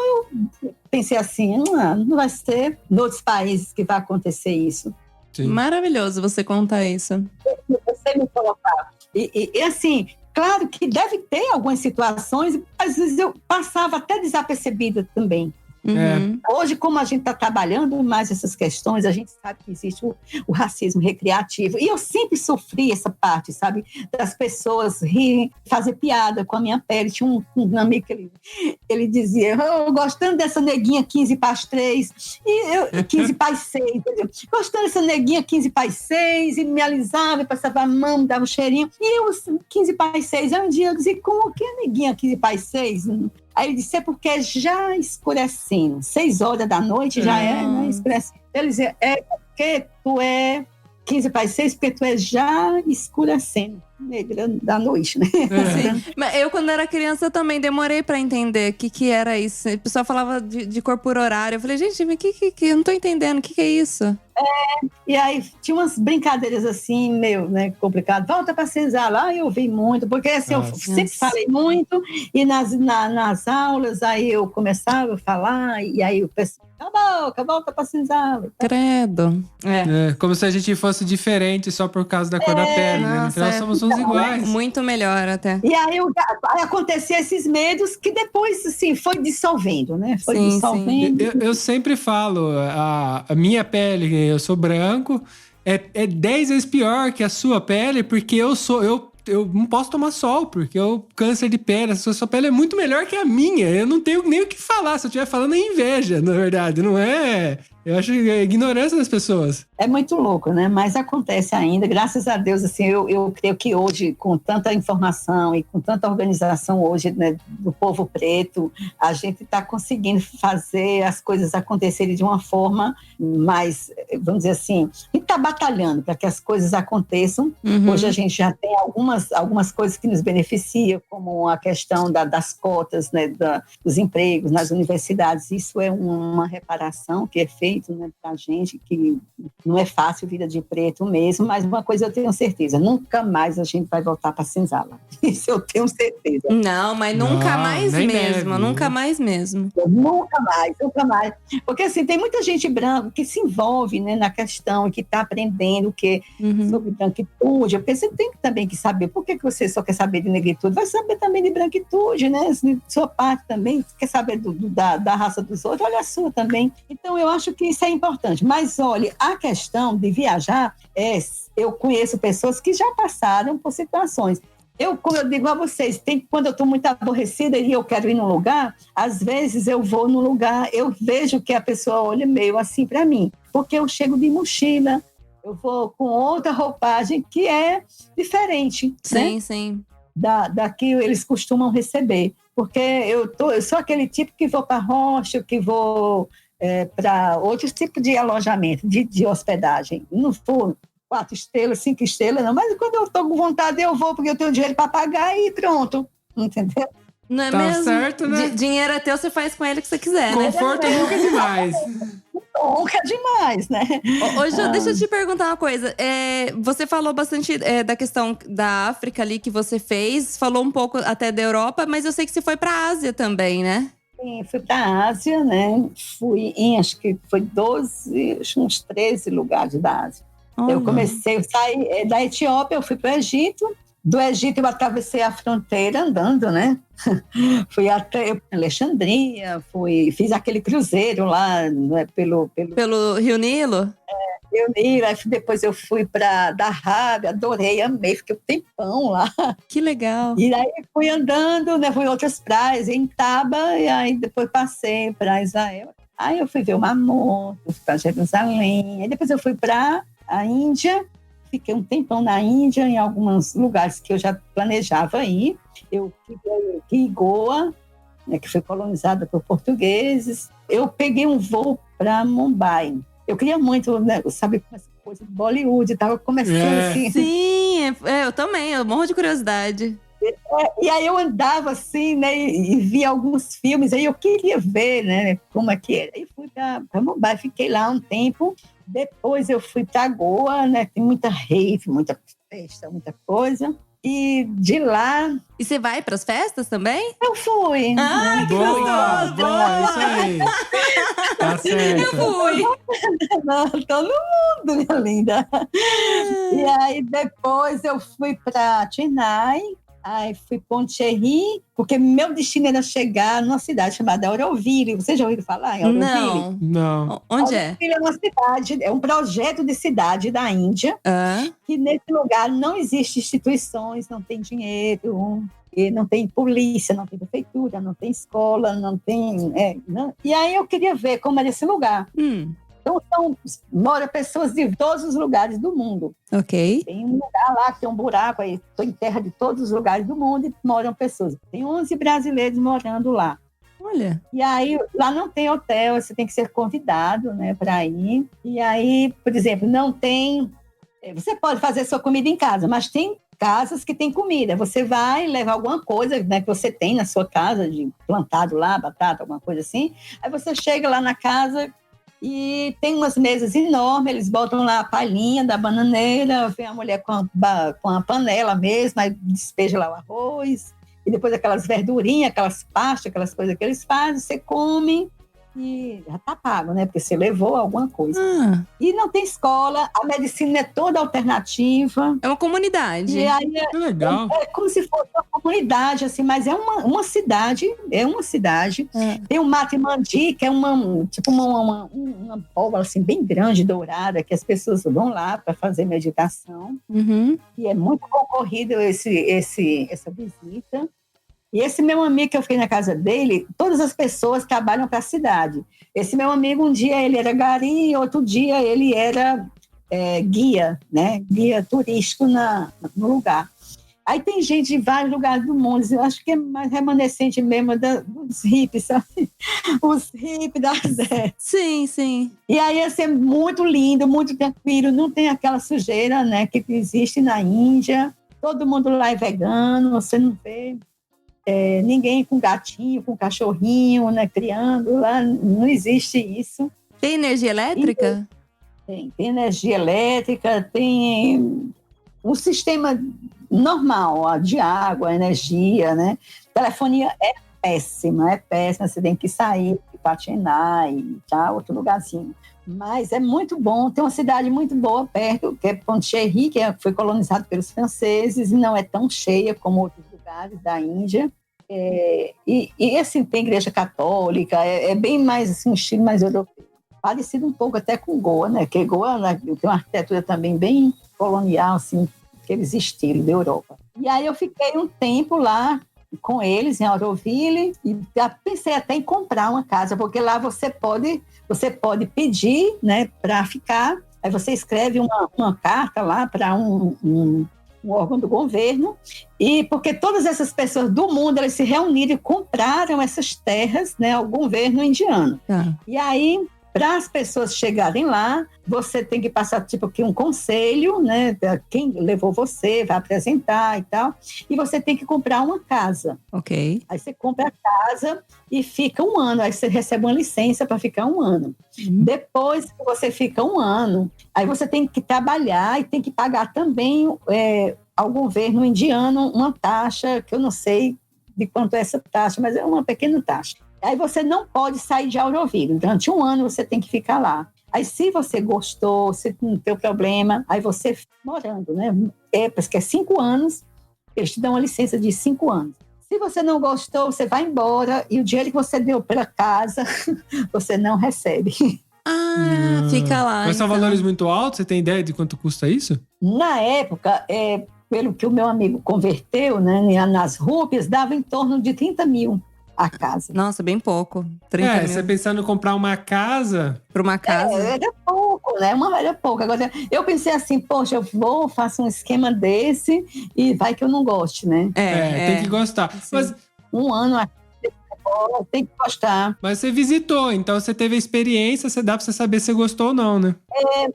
eu pensei assim, não vai ser em outros países que vai acontecer isso. Sim. Maravilhoso você contar isso. Você me colocar. E assim, claro que deve ter algumas situações, às vezes eu passava até desapercebida também. Uhum. Hoje, como a gente está trabalhando mais essas questões, a gente sabe que existe o racismo recreativo. E eu sempre sofri essa parte, sabe? Das pessoas rirem, fazer piada com a minha pele. Tinha um amigo que ele dizia, gostando dessa neguinha 15 para as 3, e eu, 15 para as 6, entendeu? Gostando dessa neguinha 15 para as 6, e me alisava, e passava a mão, me dava um cheirinho. E eu, 15 para as 6, aí um dia eu dizia, como que é neguinha 15 para as 6? Aí ele disse, é porque já escurecendo. 6 horas da noite já né, escurecendo. Ele dizia, é porque tu é 15 para as 6, porque tu é já escurecendo. Negra da noite, né? Sim. Mas eu, quando era criança, também demorei pra entender o que era isso. A pessoa falava de cor por horário. Eu falei, gente, mas eu não tô entendendo, o que é isso? E aí tinha umas brincadeiras assim, né, complicado. Volta para senzala, eu ouvi muito, porque assim, eu sempre falei muito, e nas aulas, aí eu começava a falar, e aí o pessoal, cala a boca, volta para senzala. Credo. Como se a gente fosse diferente só por causa da cor da pele, né? No final somos uns iguais. Muito melhor até. E aí acontecia esses medos que depois, assim, foi dissolvendo, né? Foi dissolvendo. Eu sempre falo, a minha pele, eu sou branco, é 10 vezes pior que a sua pele, porque eu não posso tomar sol, porque eu câncer de pele, a sua pele é muito melhor que a minha. Eu não tenho nem o que falar, se eu estiver falando é inveja, na verdade, não é... Eu acho que é ignorância das pessoas. É muito louco, né? Mas acontece ainda, graças a Deus, assim, eu creio que hoje, com tanta informação e com tanta organização hoje, né, do povo preto, a gente está conseguindo fazer as coisas acontecerem de uma forma mais, vamos dizer assim, a gente está batalhando para que as coisas aconteçam. Uhum. Hoje a gente já tem algumas coisas que nos beneficiam, como a questão das cotas, né, dos empregos nas universidades. Isso é uma reparação que é feita, né, para a gente, que não é fácil vida de preto mesmo, mas uma coisa eu tenho certeza, nunca mais a gente vai voltar para senzala. Isso eu tenho certeza. Não, mas nunca mais mesmo, nunca mais mesmo. Nunca mais. Porque assim, tem muita gente branca que se envolve, né, na questão, que está aprendendo o que sobre branquitude. Eu pensei, tem também que saber, por que você só quer saber de negritude? Vai saber também de branquitude, né? Sua parte também, quer saber da raça dos outros, olha a sua também. Então eu acho que isso é importante. Mas olha, a questão de viajar, eu conheço pessoas que já passaram por situações. Como eu digo a vocês, quando eu estou muito aborrecida e eu quero ir num lugar, às vezes eu vou num lugar, eu vejo que a pessoa olha meio assim para mim, porque eu chego de mochila, eu vou com outra roupagem que é diferente. Sim, né? sim. Da que eles costumam receber. Porque eu sou aquele tipo que vou para rocha, que vou para outros tipos de alojamento, de hospedagem. Não vou 4 estrelas, 5 estrelas, não. Mas quando eu estou com vontade, eu vou, porque eu tenho dinheiro para pagar e pronto. Entendeu? Não é tá mesmo? Certo, né? Dinheiro é teu, você faz com ele o que você quiser, Conforto né? nunca é demais. Nunca demais, né? Ô, deixa eu te perguntar uma coisa. Você falou bastante da questão da África ali que você fez, falou um pouco até da Europa, mas eu sei que você foi para a Ásia também, né? Sim, fui para a Ásia, né? Fui em, acho que foi 12, uns 13 lugares da Ásia. Eu saí da Etiópia, eu fui para o Egito, do Egito eu atravessei a fronteira andando, né? Fui até Alexandria, fiz aquele cruzeiro lá, né, pelo Rio Nilo? Rio Nilo. Aí depois eu fui para da Rábia, adorei, amei, fiquei um tempão lá. Que legal. E aí fui andando, né? Fui em outras praias, em Taba, e aí depois passei para Israel. Aí eu fui ver o Mar Morto, fui para Jerusalém. Aí depois eu fui para a Índia. Fiquei um tempão na Índia, em alguns lugares que eu já planejava ir. Eu fiquei em Goa, né, que foi colonizada por portugueses. Eu peguei um voo para Mumbai. Eu queria muito, né, sabe, essa coisa de Bollywood, estava começando assim. Sim, eu também, eu morro de curiosidade. E aí eu andava assim, né, e via alguns filmes, aí eu queria ver, né, como é que era. Aí fui para Mumbai, fiquei lá um tempo. Depois eu fui para Goa, né? Tem muita rave, muita festa, muita coisa. E de lá... E você vai para as festas também? Eu fui. Ah, que boa, gostoso! Boa, isso aí. Tá certo. Eu fui. Não, todo mundo, minha linda. E aí depois eu fui para Chennai. Aí fui Pondicherry, porque meu destino era chegar numa cidade chamada Auroville. Você já ouviu falar em Auroville? Não. Onde é? Auroville é uma cidade, é um projeto de cidade da Índia, que nesse lugar não existe instituições, não tem dinheiro, e não tem polícia, não tem prefeitura, não tem escola, não tem... E aí eu queria ver como era esse lugar. Então, moram pessoas de todos os lugares do mundo. Ok. Tem um lugar lá que tem um buraco, aí estou em terra de todos os lugares do mundo e moram pessoas. Tem 11 brasileiros morando lá. Olha. E aí, lá não tem hotel, você tem que ser convidado, né, para ir. E aí, por exemplo, não tem... Você pode fazer sua comida em casa, mas tem casas que tem comida. Você vai levar alguma coisa, né, que você tem na sua casa, de plantado lá, batata, alguma coisa assim. Aí você chega lá na casa... E tem umas mesas enormes, eles botam lá a palhinha da bananeira, vem a mulher com a panela mesmo, aí despeja lá o arroz, e depois aquelas verdurinhas, aquelas pastas, aquelas coisas que eles fazem, você come e já tá pago, né? Porque você levou alguma coisa. E não tem escola, a medicina é toda alternativa. É uma comunidade. E aí Que legal. É como se fosse uma comunidade, assim, mas é uma cidade, Tem o Mati Mandi, que é uma bola assim, bem grande, dourada, que as pessoas vão lá para fazer meditação. E é muito concorrido essa visita. E esse meu amigo que eu fiquei na casa dele, todas as pessoas trabalham para a cidade. Esse meu amigo, um dia ele era gari, outro dia ele era guia, né? Guia turístico no lugar. Aí tem gente de vários lugares do mundo, eu acho que é mais remanescente mesmo dos hippies, sabe? Os hippies da Zé. Sim, sim. E aí ia ser muito lindo, muito tranquilo, não tem aquela sujeira, né, que existe na Índia. Todo mundo lá é vegano, você não vê ninguém com gatinho, com cachorrinho, né, criando lá, não existe isso. Tem energia elétrica? Tem energia elétrica, tem um sistema normal, ó, de água, energia, né? Telefonia é péssima, você tem que sair para Chennai e tal, outro lugarzinho. Mas é muito bom, tem uma cidade muito boa perto, que é Pondicherry, que foi colonizado pelos franceses, e não é tão cheia como outros lugares da Índia. E assim, tem igreja católica, é bem mais assim, um estilo mais europeu. Parecido um pouco até com Goa, né? Porque Goa, né, tem uma arquitetura também bem colonial, assim, aqueles estilos da Europa. E aí eu fiquei um tempo lá com eles, em Auroville, e já pensei até em comprar uma casa, porque lá você pode pedir, né, para ficar. Aí você escreve uma carta lá para um órgão do governo, e porque todas essas pessoas do mundo, elas se reuniram e compraram essas terras, né, ao governo indiano. E aí, para as pessoas chegarem lá, você tem que passar tipo aqui um conselho, né? Quem levou você vai apresentar e tal. E você tem que comprar uma casa. Ok. Aí você compra a casa e fica um ano. Aí você recebe uma licença para ficar um ano. Depois que você fica um ano, aí você tem que trabalhar e tem que pagar também ao governo indiano uma taxa, que eu não sei de quanto é essa taxa, mas é uma pequena taxa. Aí você não pode sair de Auroville. Durante um ano você tem que ficar lá. Aí se você gostou, se não tem problema, aí você fica morando, né? Porque é 5 anos eles te dão uma licença de 5 anos. Se você não gostou, você vai embora e o dinheiro que você deu pela casa, você não recebe. Fica lá. Mas são então. valores muito altos? Você tem ideia de quanto custa isso? Na época, pelo que o meu amigo converteu, né, nas rúpias, dava em torno de 30 mil a casa. Nossa, bem pouco. 30 mil. Você pensando em comprar uma casa... Para uma casa? Era pouco, né? Era pouco. Agora, eu pensei assim, poxa, faço um esquema desse e vai que eu não goste, né? Tem que gostar. Mas, um ano tem que gostar. Mas você visitou, então você teve a experiência, dá pra você saber se você gostou ou não, né?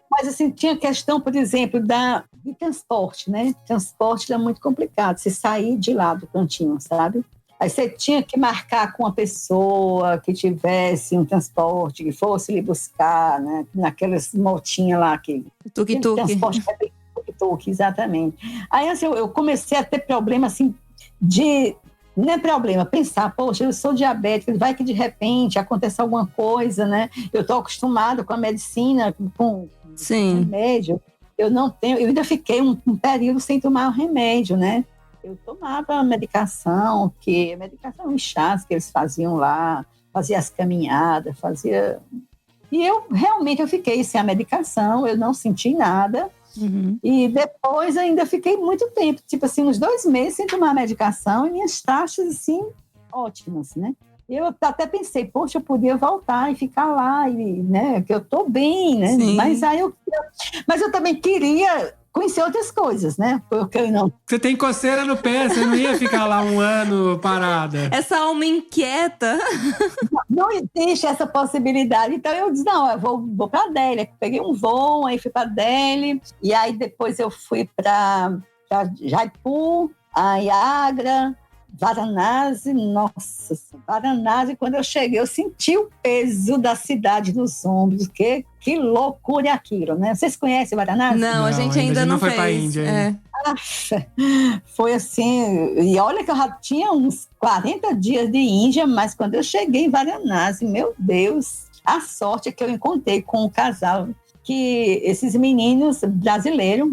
Mas assim, tinha questão, por exemplo, de transporte, né? Transporte era muito complicado, você sair de lá do cantinho, sabe? Aí você tinha que marcar com uma pessoa que tivesse um transporte, que fosse lhe buscar, né? Naquelas motinhas lá que... Tuk-tuk. Transporte tuk-tuk, exatamente. Aí assim, eu comecei a ter problema, assim, não é problema, pensar, poxa, eu sou diabética, vai que de repente aconteça alguma coisa, né? Eu estou acostumada com a medicina, com remédio. Eu ainda fiquei um período sem tomar o remédio, né? Eu tomava a medicação em chás que eles faziam lá, fazia as caminhadas, E eu fiquei sem a medicação, eu não senti nada. Uhum. E depois ainda fiquei muito tempo, tipo assim, uns 2 meses sem tomar medicação e minhas taxas, assim, ótimas, né? Eu até pensei, poxa, eu podia voltar e ficar lá, né? Que eu tô bem, né? Sim. Mas eu também queria conhecer outras coisas, né? Porque eu não... Você tem coceira no pé, você não ia ficar lá um ano parada. Essa alma inquieta. Não existe essa possibilidade. Então eu disse, não, eu vou para Delhi. Peguei um voo, aí fui para Delhi. E aí depois eu fui para Jaipur, aí Agra, Varanasi. Nossa, Varanasi, quando eu cheguei, eu senti o peso da cidade nos ombros. Que loucura é aquilo, né? Vocês conhecem Varanasi? Não, a gente ainda não foi fez. para a Índia. Foi assim, e olha que eu já tinha uns 40 dias de Índia, mas quando eu cheguei em Varanasi, meu Deus, a sorte é que eu encontrei com um casal, que esses meninos brasileiros,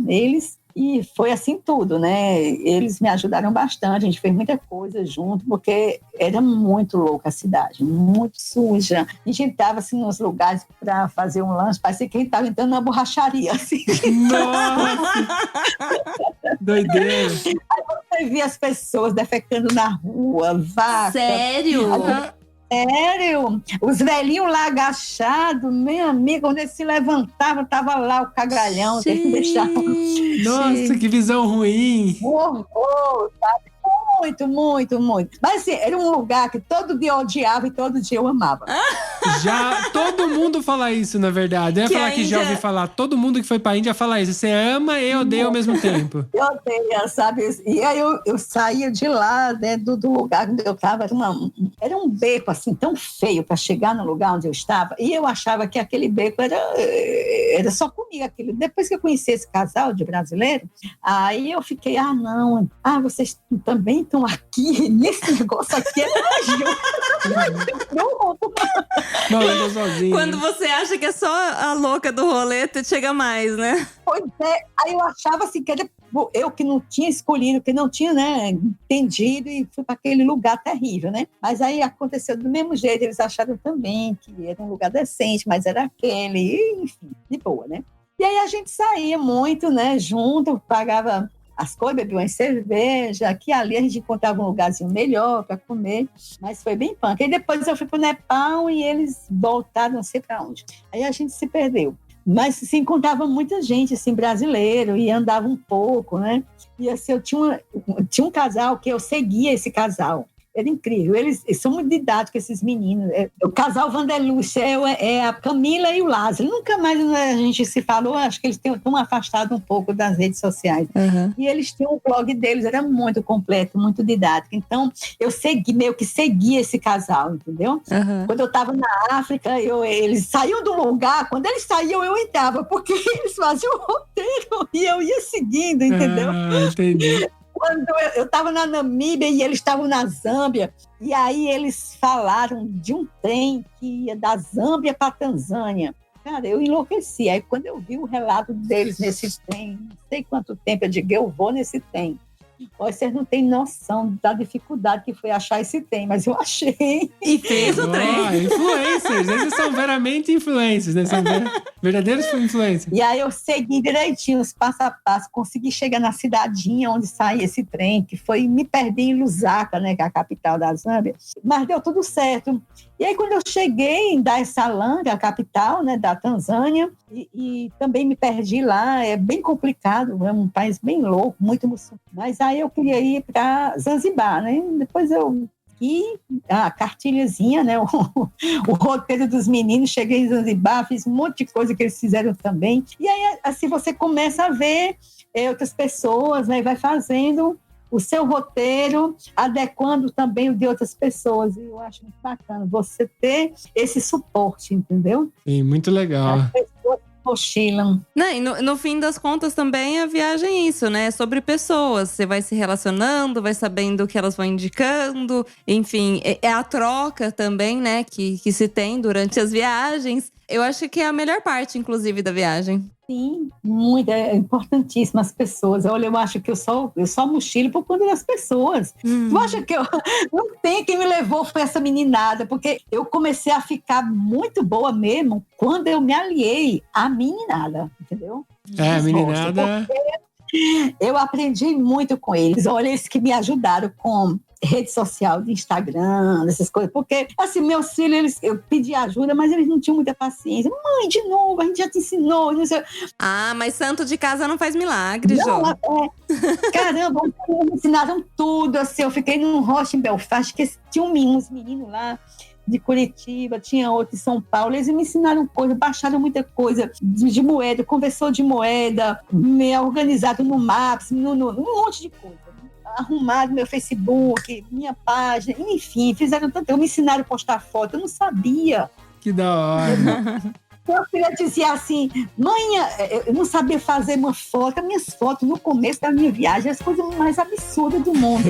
e foi assim tudo, né? Eles me ajudaram bastante, a gente fez muita coisa junto, porque era muito louca a cidade, muito suja. A gente entrava assim nos lugares para fazer um lanche, parecia que a gente estava entrando na borracharia, assim. Nossa! Doideira! Aí você via as pessoas defecando na rua, vaca. Sério? Sério? Os velhinhos lá agachados, meu amigo, quando eles se levantavam, tava lá o cagalhão, eles deixavam. Nossa, que visão ruim! Horror, sabe? Muito, muito, muito. Mas assim, era um lugar que todo dia eu odiava e todo dia eu amava. Já todo mundo fala isso, na verdade. Eu ia falar que já ouvi falar. Todo mundo que foi pra Índia fala isso. Você ama e odeia ao mesmo tempo. Eu odeia, sabe? E aí eu saía de lá, né, do lugar onde eu estava. Era um beco assim tão feio para chegar no lugar onde eu estava. E eu achava que aquele beco era só comigo. Aquilo. Depois que eu conheci esse casal de brasileiro, aí eu fiquei, não. Vocês também estão aqui? Nesse negócio aqui é Não, eu tô sozinho. Quando você acha que é só a louca do rolê, chega mais, né? Pois é, aí eu achava assim que era eu que não tinha escolhido, que não tinha, né, entendido e fui para aquele lugar terrível, né? Mas aí aconteceu do mesmo jeito, eles acharam também que era um lugar decente, mas era aquele, enfim, de boa, né? E aí a gente saía muito, né, junto, pagava as coisas, bebia uma cerveja, aqui ali a gente encontrava um lugarzinho melhor para comer, mas foi bem punk. Aí depois eu fui para o Nepal e eles voltaram não sei para onde. Aí a gente se perdeu. Mas se encontrava muita gente, assim, brasileiro, e andava um pouco, né? E assim, eu tinha um casal que eu seguia esse casal. Era incrível. Eles são muito didáticos, esses meninos. O casal Vanderlust é a Camila e o Lázaro. Nunca mais a gente se falou, acho que eles estão afastados um pouco das redes sociais. Uhum. E eles tinham o blog deles, era muito completo, muito didático. Então, eu meio que seguia esse casal, entendeu? Uhum. Quando eu estava na África, eles saíam do lugar, quando eles saíam, eu entrava, porque eles faziam o roteiro e eu ia seguindo, entendeu? Entendi. Quando eu estava na Namíbia e eles estavam na Zâmbia, e aí eles falaram de um trem que ia da Zâmbia para a Tanzânia. Cara, eu enlouqueci. Aí quando eu vi o relato deles nesse trem, não sei quanto tempo, eu digo, eu vou nesse trem. Vocês não têm noção da dificuldade que foi achar esse trem, mas eu achei. E fez o trem. Influencers, esses são veramente influencers, né? São verdadeiros influencers. E aí eu segui direitinho os passo a passo, consegui chegar na cidadinha onde sai esse trem, que foi, me perdi em Lusaka, né, que é a capital da Zâmbia, mas deu tudo certo. E aí quando eu cheguei em Dar es Salaam, que é a capital, né, da Tanzânia, e também me perdi lá, é bem complicado, é um país bem louco, muito muçulmano. Mas aí eu queria ir para Zanzibar, né? Depois eu a cartilhazinha, né? O roteiro dos meninos, cheguei em Zanzibar, fiz um monte de coisa que eles fizeram também. E aí, assim, você começa a ver outras pessoas, né? E vai fazendo o seu roteiro, adequando também o de outras pessoas. E eu acho muito bacana você ter esse suporte, entendeu? Sim, muito legal. As pessoas oscilam. Não, e no fim das contas também a viagem é isso, né? É sobre pessoas. Você vai se relacionando, vai sabendo o que elas vão indicando. Enfim, é a troca também, né? Que se tem durante as viagens. Eu acho que é a melhor parte, inclusive, da viagem. Sim, muito, é importantíssimo as pessoas. Olha, eu acho que eu só mochilo por conta das pessoas. Eu acho que não tem quem me levou foi essa meninada, porque eu comecei a ficar muito boa mesmo quando eu me aliei à meninada, entendeu? A meninada. Eu aprendi muito com eles. Olha, eles que me ajudaram com rede social de Instagram, essas coisas. Porque, assim, meus filhos, eu pedi ajuda, mas eles não tinham muita paciência. Mãe, de novo, a gente já te ensinou. Não sei. Ah, mas santo de casa não faz milagre, Jô. Caramba, eles me ensinaram tudo. Assim, eu fiquei num rocha em Belfast, que tinha uns meninos lá de Curitiba, tinha outro em São Paulo, eles me ensinaram coisa, baixaram muita coisa de moeda, conversor de moeda, me organizado no Maps, um monte de coisa. Arrumado meu Facebook, minha página, enfim, fizeram tanto. Me ensinaram a postar foto, eu não sabia. Que da hora. Meu filho dizia assim, mãe, eu não sabia fazer uma foto. As minhas fotos no começo da minha viagem, as coisas mais absurdas do mundo.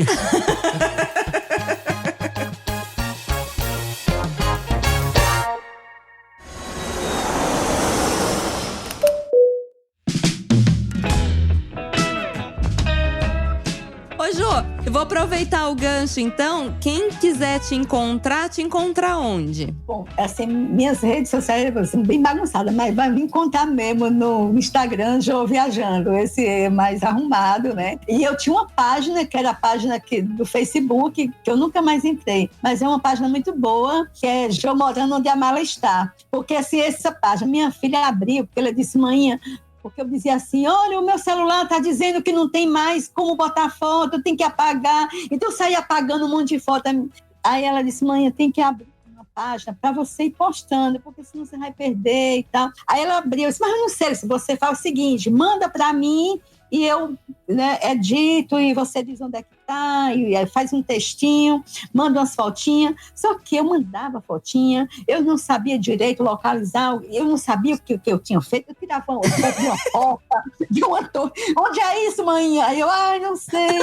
Ô, Jô, eu vou aproveitar o gancho, então. Quem quiser te encontrar onde? Bom, assim, minhas redes sociais são bem bagunçadas, mas vai me encontrar mesmo no Instagram, Jô Viajando. Esse é mais arrumado, né? E eu tinha uma página, que era a página aqui do Facebook, que eu nunca mais entrei. Mas é uma página muito boa, que é Jô Morando Onde a Mala Está. Porque, assim, essa página, minha filha abriu, porque ela disse, mãe, porque eu dizia assim, olha, o meu celular está dizendo que não tem mais como botar foto, tem que apagar. Então eu saí apagando um monte de foto. Aí ela disse, mãe, tem que abrir uma página para você ir postando, porque senão você vai perder e tal. Aí ela abriu, eu disse, mas eu não sei, se você faz o seguinte, manda para mim e eu, né, edito e você diz onde é que tá, e faz um textinho, manda umas fotinhas. Só que eu mandava fotinha, eu não sabia direito localizar, eu não sabia o que eu tinha feito. Eu tirava uma foto de uma porta, de uma torre. Onde é isso, mãe? Aí eu, não sei.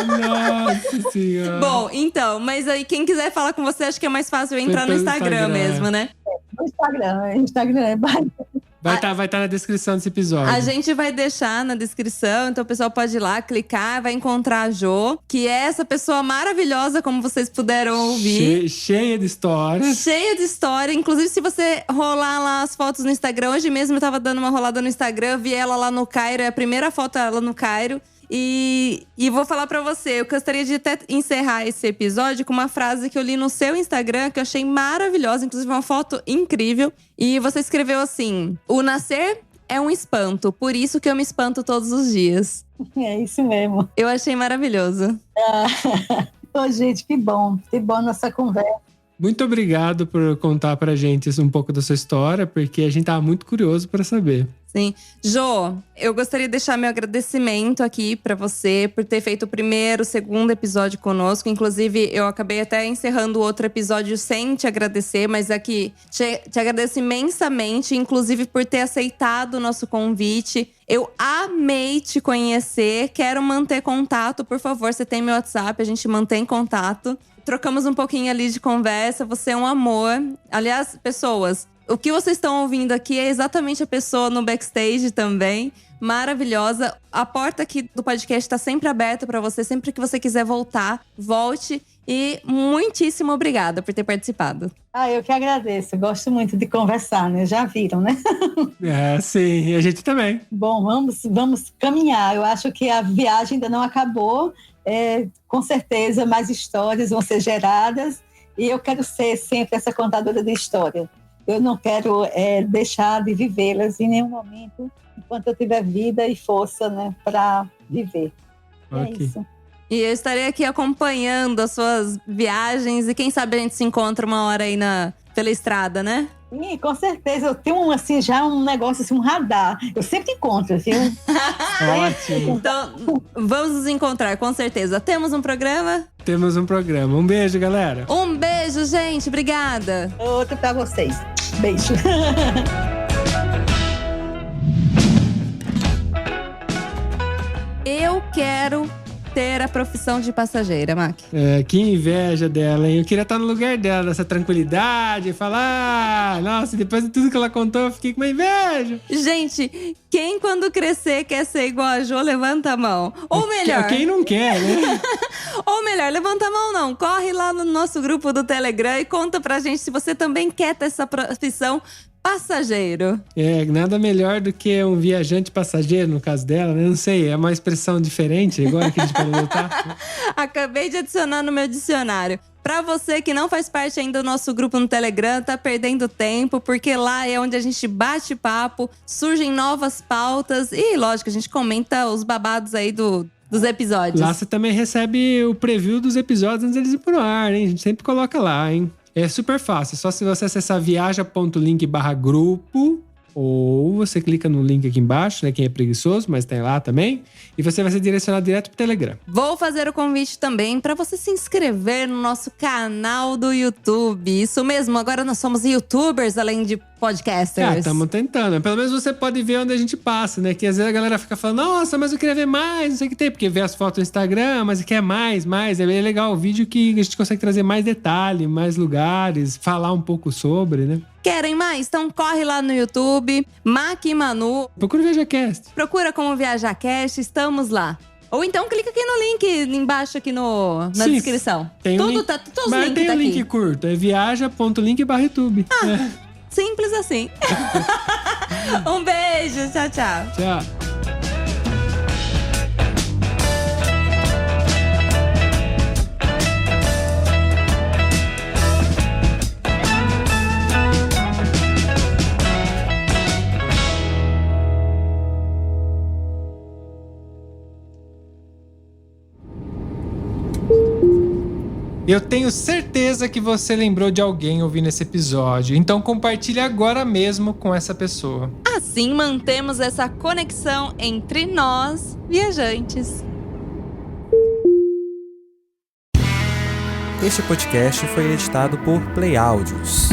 Nossa Senhora. Bom, então, mas aí quem quiser falar com você, acho que é mais fácil entrar no Instagram mesmo, né? No Instagram é Vai tá na descrição desse episódio. A gente vai deixar na descrição, então o pessoal pode ir lá, clicar, vai encontrar a Jô, que é essa pessoa maravilhosa, como vocês puderam ouvir. Cheia de histórias. Cheia de história. Inclusive, se você rolar lá as fotos no Instagram, hoje mesmo eu tava dando uma rolada no Instagram, vi ela lá no Cairo, é a primeira foto dela no Cairo. E vou falar pra você, eu gostaria de até encerrar esse episódio com uma frase que eu li no seu Instagram, que eu achei maravilhosa, inclusive uma foto incrível. E você escreveu assim: o nascer é um espanto, por isso que eu me espanto todos os dias. É isso mesmo. Eu achei maravilhoso. Gente, que bom nossa conversa. Muito obrigado por contar pra gente um pouco da sua história, porque a gente tava muito curioso pra saber. Sim. Jô, eu gostaria de deixar meu agradecimento aqui pra você por ter feito o primeiro, o segundo episódio conosco. Inclusive, eu acabei até encerrando o outro episódio sem te agradecer, mas aqui te agradeço imensamente, inclusive por ter aceitado o nosso convite. Eu amei te conhecer, quero manter contato. Por favor, você tem meu WhatsApp, a gente mantém contato. Trocamos um pouquinho ali de conversa, você é um amor. Aliás, pessoas, o que vocês estão ouvindo aqui é exatamente a pessoa no backstage também. maravilhosa. A porta aqui do podcast tá sempre aberta para você. Sempre que você quiser voltar, volte. E muitíssimo obrigada por ter participado. Eu que agradeço. Gosto muito de conversar, né? Já viram, né? Sim. E a gente também. Bom, vamos caminhar. Eu acho que a viagem ainda não acabou. Com certeza, mais histórias vão ser geradas. E eu quero ser sempre essa contadora de história. Eu não quero deixar de vivê-las em nenhum momento, enquanto eu tiver vida e força, né, para viver. Okay. É isso. E eu estarei aqui acompanhando as suas viagens. E quem sabe a gente se encontra uma hora aí pela estrada, né? Sim, com certeza. Eu tenho já um negócio, assim, um radar. Eu sempre encontro, viu? Ótimo. Então, vamos nos encontrar, com certeza. Temos um programa? Temos um programa. Um beijo, galera. Um beijo, gente. Obrigada. Outro para vocês. Beijo. Eu quero ter a profissão de passageira, Mac. Que inveja dela, hein? Eu queria estar no lugar dela, nessa tranquilidade, falar... Nossa, depois de tudo que ela contou, eu fiquei com uma inveja. Gente, quem quando crescer quer ser igual a Jo, levanta a mão. Ou melhor... Quem não quer, né? Ou melhor, levanta a mão não. Corre lá no nosso grupo do Telegram e conta pra gente se você também quer ter essa profissão passageiro. Nada melhor do que um viajante passageiro, no caso dela, né? Não sei, é uma expressão diferente agora que a gente pode lutar. Acabei de adicionar no meu dicionário. Pra você que não faz parte ainda do nosso grupo no Telegram, tá perdendo tempo, porque lá é onde a gente bate papo, surgem novas pautas e, lógico, a gente comenta os babados aí dos episódios. Lá você também recebe o preview dos episódios antes deles ir pro ar, hein? A gente sempre coloca lá, hein? É super fácil, só se você acessar viaja.link/grupo ou você clica no link aqui embaixo, né? Quem é preguiçoso, mas tem lá também. E você vai ser direcionado direto pro Telegram. Vou fazer o convite também para você se inscrever no nosso canal do YouTube. Isso mesmo, agora nós somos youtubers além de podcasters. Estamos tentando. Pelo menos você pode ver onde a gente passa, né? Que às vezes a galera fica falando, nossa, mas eu queria ver mais, não sei o que tem. Porque vê as fotos no Instagram, mas quer mais. É bem legal o vídeo que a gente consegue trazer mais detalhe, mais lugares, falar um pouco sobre, né? Querem mais? Então corre lá no YouTube, Mac e Manu. Procura o ViajaCast. Procura como ViajaCast, estamos lá. Ou então clica aqui no link embaixo aqui na descrição. Tem Tudo link, tá, todos os mas links tem tá um link aqui. curto, é viaja.link/YouTube. Simples assim. Um beijo, tchau, tchau. Tchau. Eu tenho certeza que você lembrou de alguém ouvindo esse episódio, então compartilhe agora mesmo com essa pessoa. Assim mantemos essa conexão entre nós, viajantes. Este podcast foi editado por Play Áudios.